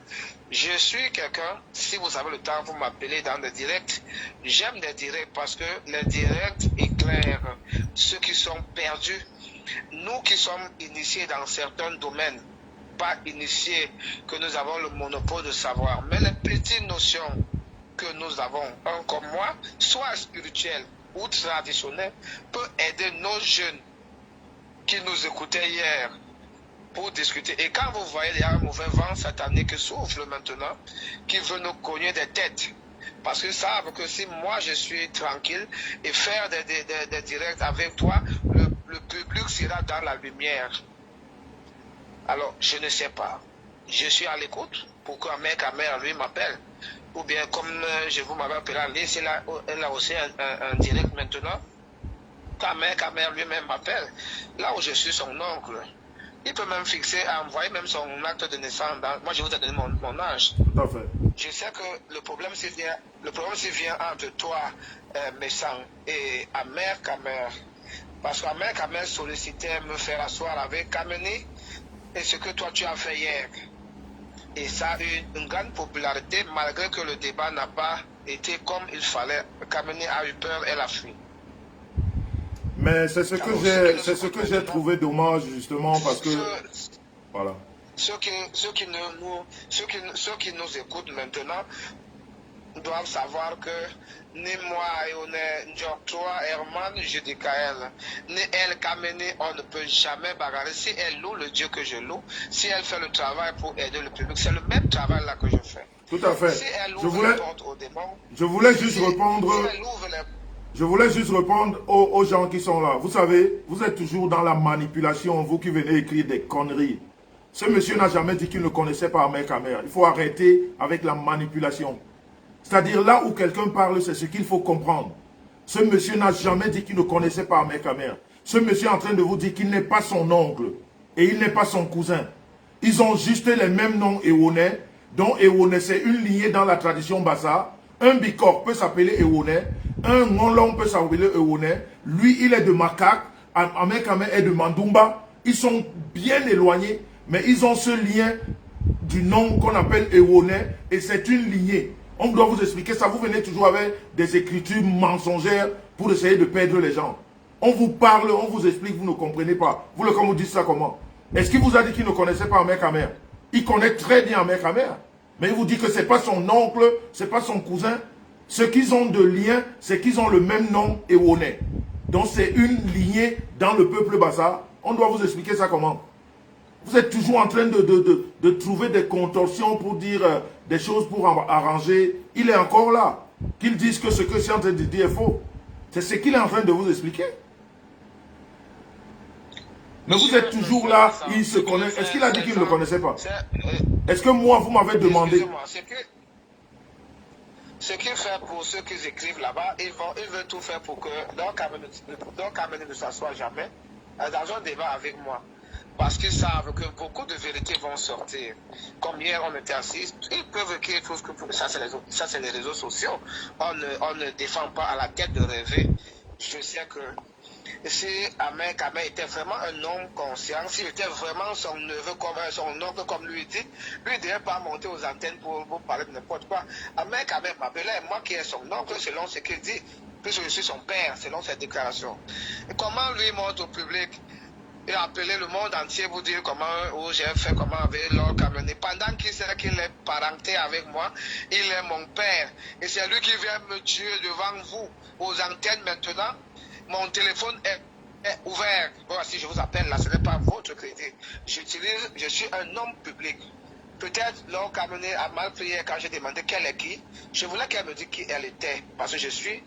je suis quelqu'un, si vous avez le temps, vous m'appelez dans des directs. J'aime des directs parce que les directs éclairent ceux qui sont perdus. Nous qui sommes initiés dans certains domaines, pas initiés que nous avons le monopole de savoir, mais les petites notions que nous avons, un comme moi, soit spirituelles ou traditionnelles, peut aider nos jeunes qui nous écoutaient hier pour discuter. Et quand vous voyez, il y a un mauvais vent cette année qui souffle maintenant, qui veut nous cogner des têtes. Parce qu'ils savent que si moi je suis tranquille et faire des directs avec toi, le public sera dans la lumière. Alors, je ne sais pas. Je suis à l'écoute pour qu'un mec à mère lui m'appelle. Ou bien comme je vous m'avais appelé en ligne, elle a aussi un direct maintenant. Quand mère lui-même m'appelle, là où je suis son oncle, il peut même fixer, envoyer même son acte de naissance. Moi, je vous ai donné mon âge. Tout à fait. Je sais que le problème s'il vient entre toi, Messan, et Amer Kamene. Parce qu'Amer Kamene sollicitait me faire asseoir avec Kamene et ce que toi tu as fait hier. Et ça a eu une grande popularité malgré que le débat n'a pas été comme il fallait. Kameni a eu peur, elle a fui. Mais c'est ce que j'ai trouvé dommage justement parce que voilà. Ceux qui nous écoutent maintenant doivent savoir que ni moi, Njoktoa, Herman, Judikaël, ni elle, Kameni, on ne peut jamais bagarrer. Si elle loue le Dieu que je loue, si elle fait le travail pour aider le public, c'est le même travail là que je fais. Tout à fait. Si elle ouvre les portes aux démons, je voulais juste répondre. Je voulais juste répondre aux gens qui sont là. Vous savez, vous êtes toujours dans la manipulation, vous qui venez écrire des conneries. Ce monsieur n'a jamais dit qu'il ne connaissait pas Ahmed Kamer. Il faut arrêter avec la manipulation. C'est-à-dire là où quelqu'un parle, c'est ce qu'il faut comprendre. Ce monsieur n'a jamais dit qu'il ne connaissait pas Ahmed Kamer. Ce monsieur est en train de vous dire qu'il n'est pas son oncle et il n'est pas son cousin. Ils ont juste les mêmes noms Ewonais, dont Ewonais c'est une lignée dans la tradition Bassa. Un Bikor peut s'appeler Ewonais, un Ngolong peut s'appeler Ewonais. Lui, il est de Makak, Ahmed Kamer est de Mandumba. Ils sont bien éloignés, mais ils ont ce lien du nom qu'on appelle Ewonais et c'est une lignée. On doit vous expliquer ça. Vous venez toujours avec des écritures mensongères pour essayer de perdre les gens. On vous parle, on vous explique, vous ne comprenez pas. Vous voulez qu'on vous dise ça comment? Est-ce qu'il vous a dit qu'il ne connaissait pas Ahmed Kamer? Il connaît très bien Ahmed Kamer. Mais il vous dit que ce n'est pas son oncle, ce n'est pas son cousin. Ce qu'ils ont de lien, c'est qu'ils ont le même nom Ewonais. Donc c'est une lignée dans le peuple Bassa. On doit vous expliquer ça comment? Vous êtes toujours en train de trouver des contorsions pour dire des choses pour arranger. Il est encore là. Qu'il dise que ce que c'est en train de dire est faux. C'est ce qu'il est en train de vous expliquer. Mais vous êtes toujours là, il se connaît. Est-ce qu'il a dit qu'il ne le connaissait pas? Est-ce que moi, vous m'avez demandé? Ce qu'il fait pour ceux qui écrivent là-bas, ils veulent tout faire pour que Kameni ne s'assoie jamais dans un débat avec moi. Parce qu'ils savent que beaucoup de vérités vont sortir. Comme hier, on était assis, ils peuvent écrire tout ce que... Ça, c'est les réseaux sociaux. On ne défend pas à la tête de rêver. Je sais que si Ahmed Kamer était vraiment un homme conscient, s'il était vraiment son neveu, son oncle, comme lui dit, lui ne devait pas monter aux antennes pour parler de n'importe quoi. Ahmed Kamer m'appelait, moi qui est son oncle, selon ce qu'il dit, puisque je suis son père, selon ses déclarations. Et comment lui montre au public? Il a appelé le monde entier pour dire comment j'ai fait, comment avec Lord Kameni. Pendant qu'il sait qu'il est parenté avec moi, il est mon père. Et c'est lui qui vient me tuer devant vous, aux antennes maintenant. Mon téléphone est ouvert. Bon, si je vous appelle là, ce n'est pas votre crédit. Je suis un homme public. Peut-être Lord Kameni a mal prié quand j'ai demandé qu'elle est qui. Je voulais qu'elle me dise qui elle était, parce que je suis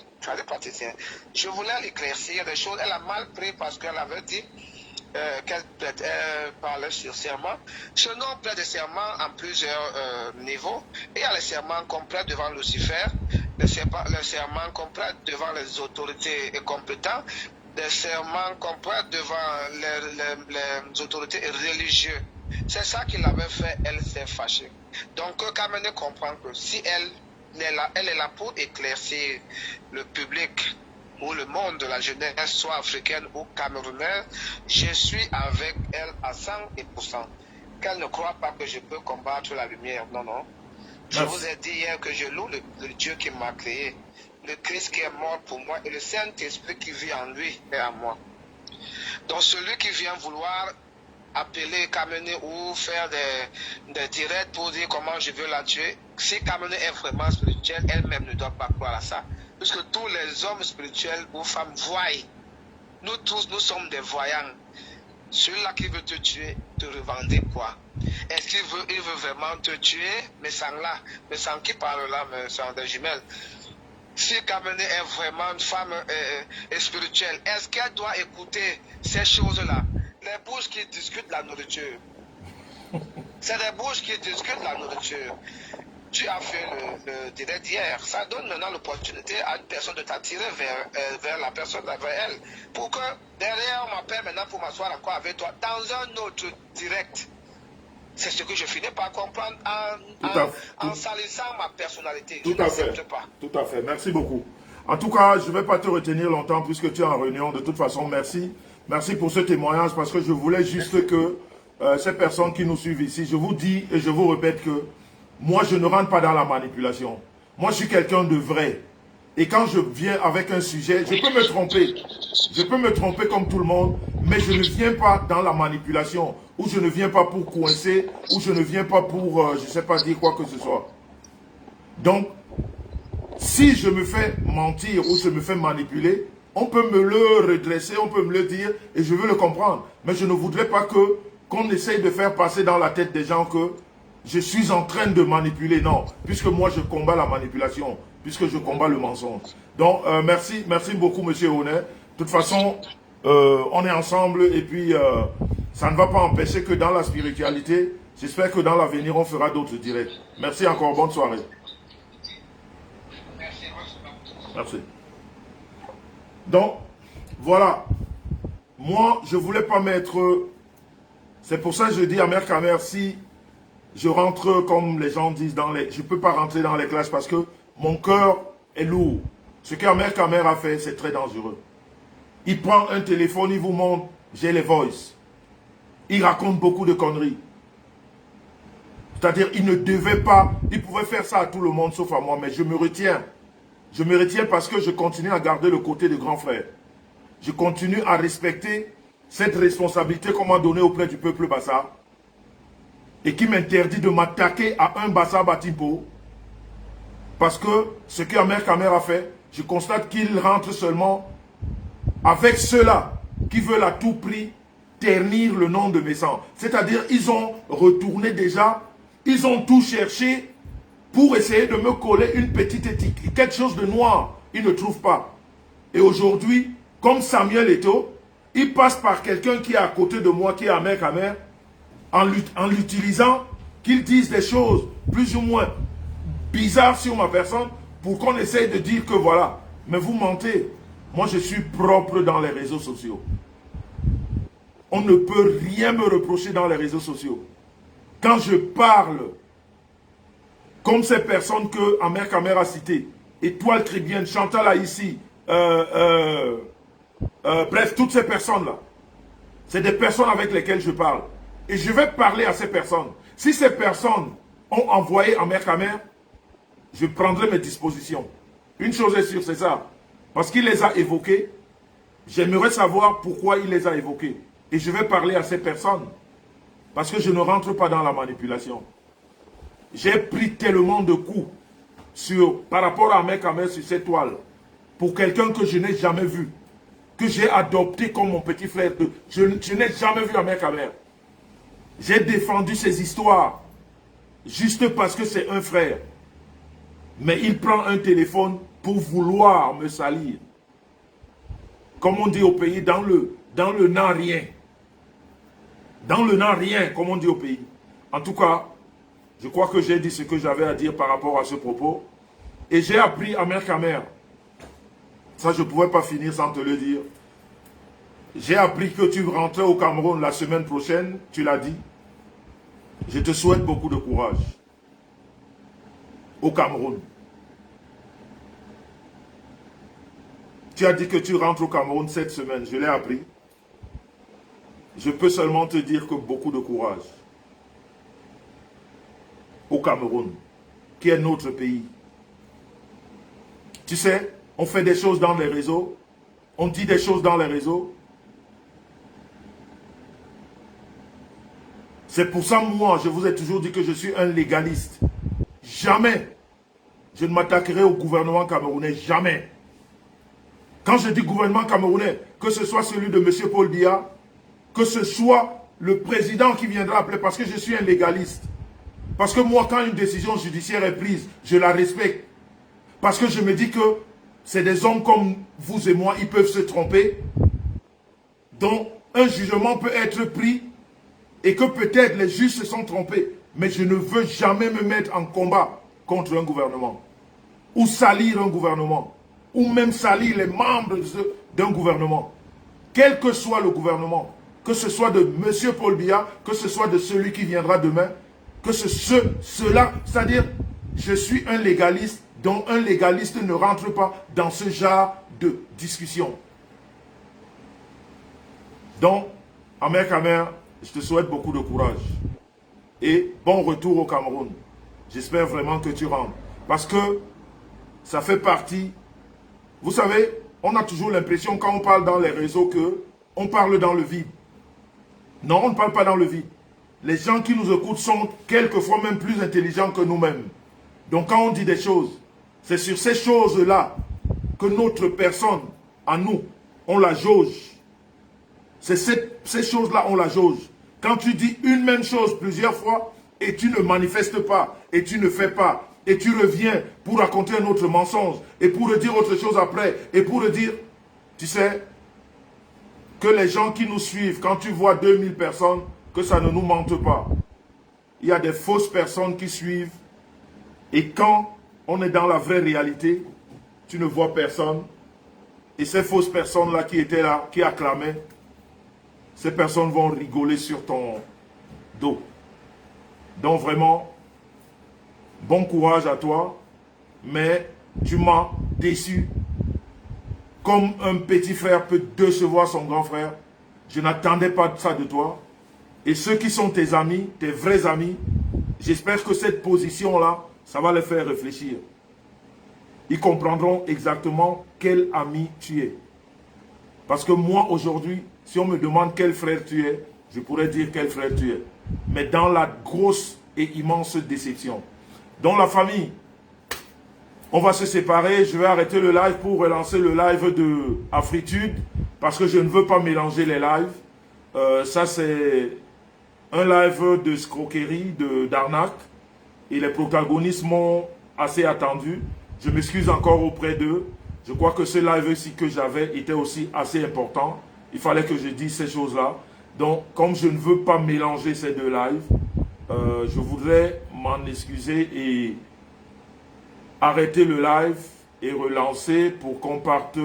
praticien. Je voulais l'éclaircir des choses. Elle a mal pris parce qu'elle avait dit qu'elle parlait sur serment. Ce nom plaide de serment en plusieurs niveaux. Et il y a le serment complet devant Lucifer, le serment complet devant les autorités compétentes, le serment complet devant les autorités religieuses. C'est ça qu'il avait fait, elle s'est fâchée. Donc Kameni comprend que si elle est là pour éclaircir le public ou le monde de la jeunesse, soit africaine ou camerounaise, je suis avec elle à 100%. Qu'elle ne croit pas que je peux combattre la lumière. Non, non. Je vous ai dit hier que je loue le Dieu qui m'a créé, le Christ qui est mort pour moi et le Saint-Esprit qui vit en lui et en moi. Donc celui qui vient vouloir appeler Kameni ou faire des directs pour dire comment je veux la tuer, si Kameni est vraiment spirituelle, elle-même ne doit pas croire à ça. Puisque tous les hommes spirituels ou femmes voient. Nous tous, nous sommes des voyants. Celui-là qui veut te tuer, te revendique quoi? Est-ce qu'il veut vraiment te tuer? Mais sans là, mais sans qui parle là, mais sans des jumelles. Si Kameni est vraiment une femme spirituelle, est-ce qu'elle doit écouter ces choses-là? Les bouches qui discutent la nourriture. C'est les bouches qui discutent la nourriture. Tu as fait le direct hier. Ça donne maintenant l'opportunité à une personne de t'attirer vers la personne, vers elle. Pour que derrière, on m'appelle maintenant pour m'asseoir encore avec toi dans un autre direct. C'est ce que je finis par comprendre en salissant ma personnalité. Tout à fait. Tout à fait. Merci beaucoup. En tout cas, je ne vais pas te retenir longtemps puisque tu es en réunion. De toute façon, merci. Merci pour ce témoignage parce que je voulais juste que ces personnes qui nous suivent ici, je vous dis et je vous répète que moi, je ne rentre pas dans la manipulation. Moi, je suis quelqu'un de vrai. Et quand je viens avec un sujet, je peux me tromper. Je peux me tromper comme tout le monde, mais je ne viens pas dans la manipulation, ou je ne viens pas pour coincer, ou je ne viens pas pour, je ne sais pas dire quoi que ce soit. Donc, si je me fais mentir ou je me fais manipuler, on peut me le redresser, on peut me le dire, et je veux le comprendre. Mais je ne voudrais pas qu'on essaye de faire passer dans la tête des gens que je suis en train de manipuler. Non, puisque moi je combats la manipulation, puisque je combats le mensonge. Donc, merci beaucoup, monsieur Honnet. De toute façon, on est ensemble, et puis ça ne va pas empêcher que dans la spiritualité, j'espère que dans l'avenir, on fera d'autres directs. Merci encore, bonne soirée. Merci. Donc, voilà. Moi, je ne voulais pas mettre... C'est pour ça que je dis à Mère Kamer, si je rentre, comme les gens disent, je ne peux pas rentrer dans les classes parce que mon cœur est lourd. Ce que Mère Kamer a fait, c'est très dangereux. Il prend un téléphone, il vous montre, j'ai les voices. Il raconte beaucoup de conneries. C'est-à-dire, il ne devait pas, il pouvait faire ça à tout le monde sauf à moi, mais je me retiens. Je me retiens parce que je continue à garder le côté de grand frère. Je continue à respecter cette responsabilité qu'on m'a donnée auprès du peuple Bassa et qui m'interdit de m'attaquer à un Bassa Batimpo parce que ce que Ahmed Kamer a fait, je constate qu'il rentre seulement avec ceux-là qui veulent à tout prix ternir le nom de mes sangs. C'est-à-dire, ils ont retourné déjà, ils ont tout cherché pour essayer de me coller une petite éthique, quelque chose de noir, ils ne trouvent pas. Et aujourd'hui, comme Samuel Eto'o, il passe par quelqu'un qui est à côté de moi, qui est Ahmed Kamer, en l'utilisant, qu'il dise des choses plus ou moins bizarres sur ma personne, pour qu'on essaye de dire que voilà, mais vous mentez. Moi, je suis propre dans les réseaux sociaux. On ne peut rien me reprocher dans les réseaux sociaux. Quand je parle, comme ces personnes que Ahmed Kamer a citées, Étoile Chrétienne, Chantal Haïssi, bref, toutes ces personnes-là, c'est des personnes avec lesquelles je parle. Et je vais parler à ces personnes. Si ces personnes ont envoyé Ahmed Kamer, je prendrai mes dispositions. Une chose est sûre, c'est ça. Parce qu'il les a évoquées, j'aimerais savoir pourquoi il les a évoquées. Et je vais parler à ces personnes. Parce que je ne rentre pas dans la manipulation. J'ai pris tellement de coups par rapport à Ahmed Kamer sur cette toile. Pour quelqu'un que je n'ai jamais vu. Que j'ai adopté comme mon petit frère. Je n'ai jamais vu Ahmed Kamer. J'ai défendu ses histoires. Juste parce que c'est un frère. Mais il prend un téléphone pour vouloir me salir. Comme on dit au pays, dans le non-rien. Dans le non-rien, comme on dit au pays. En tout cas, je crois que j'ai dit ce que j'avais à dire par rapport à ce propos. Et j'ai appris à Ahmed Kamer. Ça, je ne pouvais pas finir sans te le dire. J'ai appris que tu rentrais au Cameroun la semaine prochaine. Tu l'as dit. Je te souhaite beaucoup de courage. Au Cameroun. Tu as dit que tu rentres au Cameroun cette semaine. Je l'ai appris. Je peux seulement te dire que beaucoup de courage. Au Cameroun, qui est notre pays. Tu sais, on fait des choses dans les réseaux. On dit des choses dans les réseaux. C'est pour ça, moi, je vous ai toujours dit que je suis un légaliste. Jamais je ne m'attaquerai au gouvernement camerounais. Jamais. Quand je dis gouvernement camerounais, que ce soit celui de M. Paul Biya, que ce soit le président qui viendra appeler, parce que je suis un légaliste. Parce que moi, quand une décision judiciaire est prise, je la respecte. Parce que je me dis que c'est des hommes comme vous et moi, ils peuvent se tromper. Donc, un jugement peut être pris et que peut-être les juges se sont trompés. Mais je ne veux jamais me mettre en combat contre un gouvernement. Ou salir un gouvernement. Ou même salir les membres d'un gouvernement. Quel que soit le gouvernement. Que ce soit de M. Paul Biya, que ce soit de celui qui viendra demain. Que cela, c'est-à-dire, je suis un légaliste, dont un légaliste ne rentre pas dans ce genre de discussion. Donc, Ahmed Kamer, Je te souhaite beaucoup de courage. Et bon retour au Cameroun. J'espère vraiment que tu rentres. Parce que ça fait partie... Vous savez, on a toujours l'impression quand on parle dans les réseaux que on parle dans le vide. Non, on ne parle pas dans le vide. Les gens qui nous écoutent sont quelquefois même plus intelligents que nous-mêmes. Donc quand on dit des choses, c'est sur ces choses-là que notre personne, à nous, on la jauge. C'est ces choses-là, on la jauge. Quand tu dis une même chose plusieurs fois, et tu ne manifestes pas, et tu ne fais pas, et tu reviens pour raconter un autre mensonge, et pour dire autre chose après, et pour dire, tu sais, que les gens qui nous suivent, quand tu vois 2000 personnes, que ça ne nous mente pas. Il y a des fausses personnes qui suivent, et quand on est dans la vraie réalité, tu ne vois personne, et ces fausses personnes-là qui étaient là, qui acclamaient, ces personnes vont rigoler sur ton dos. Donc vraiment, bon courage à toi, mais tu m'as déçu. Comme un petit frère peut décevoir son grand frère, je n'attendais pas ça de toi. Et ceux qui sont tes amis, tes vrais amis, j'espère que cette position-là, ça va les faire réfléchir. Ils comprendront exactement quel ami tu es. Parce que moi, aujourd'hui, si on me demande quel frère tu es, je pourrais dire quel frère tu es. Mais dans la grosse et immense déception. Dans la famille, on va se séparer. Je vais arrêter le live pour relancer le live de Afritude. Parce que je ne veux pas mélanger les lives. Ça, c'est un live de escroquerie, d'arnaque. Et les protagonistes m'ont assez attendu. Je m'excuse encore auprès d'eux. Je crois que ce live-ci que j'avais était aussi assez important. Il fallait que je dise ces choses-là. Donc, comme je ne veux pas mélanger ces deux lives, je voudrais m'en excuser et arrêter le live et relancer pour qu'on parte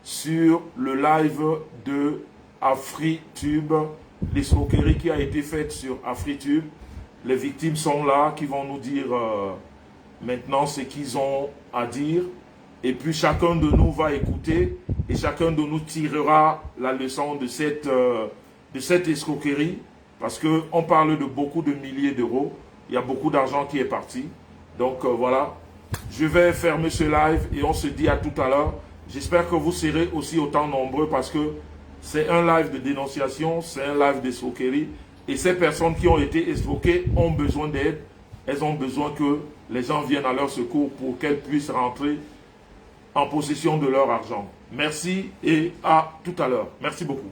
sur le live de AfriTube, l'escroquerie qui a été faite sur AfriTube. Les victimes sont là, qui vont nous dire maintenant ce qu'ils ont à dire. Et puis chacun de nous va écouter et chacun de nous tirera la leçon de cette escroquerie. Parce qu'on parle de beaucoup de milliers d'euros. Il y a beaucoup d'argent qui est parti. Donc voilà, je vais fermer ce live et on se dit à tout à l'heure. J'espère que vous serez aussi autant nombreux parce que c'est un live de dénonciation, c'est un live d'escroquerie. Et ces personnes qui ont été escroquées ont besoin d'aide. Elles ont besoin que les gens viennent à leur secours pour qu'elles puissent rentrer en possession de leur argent. Merci et à tout à l'heure. Merci beaucoup.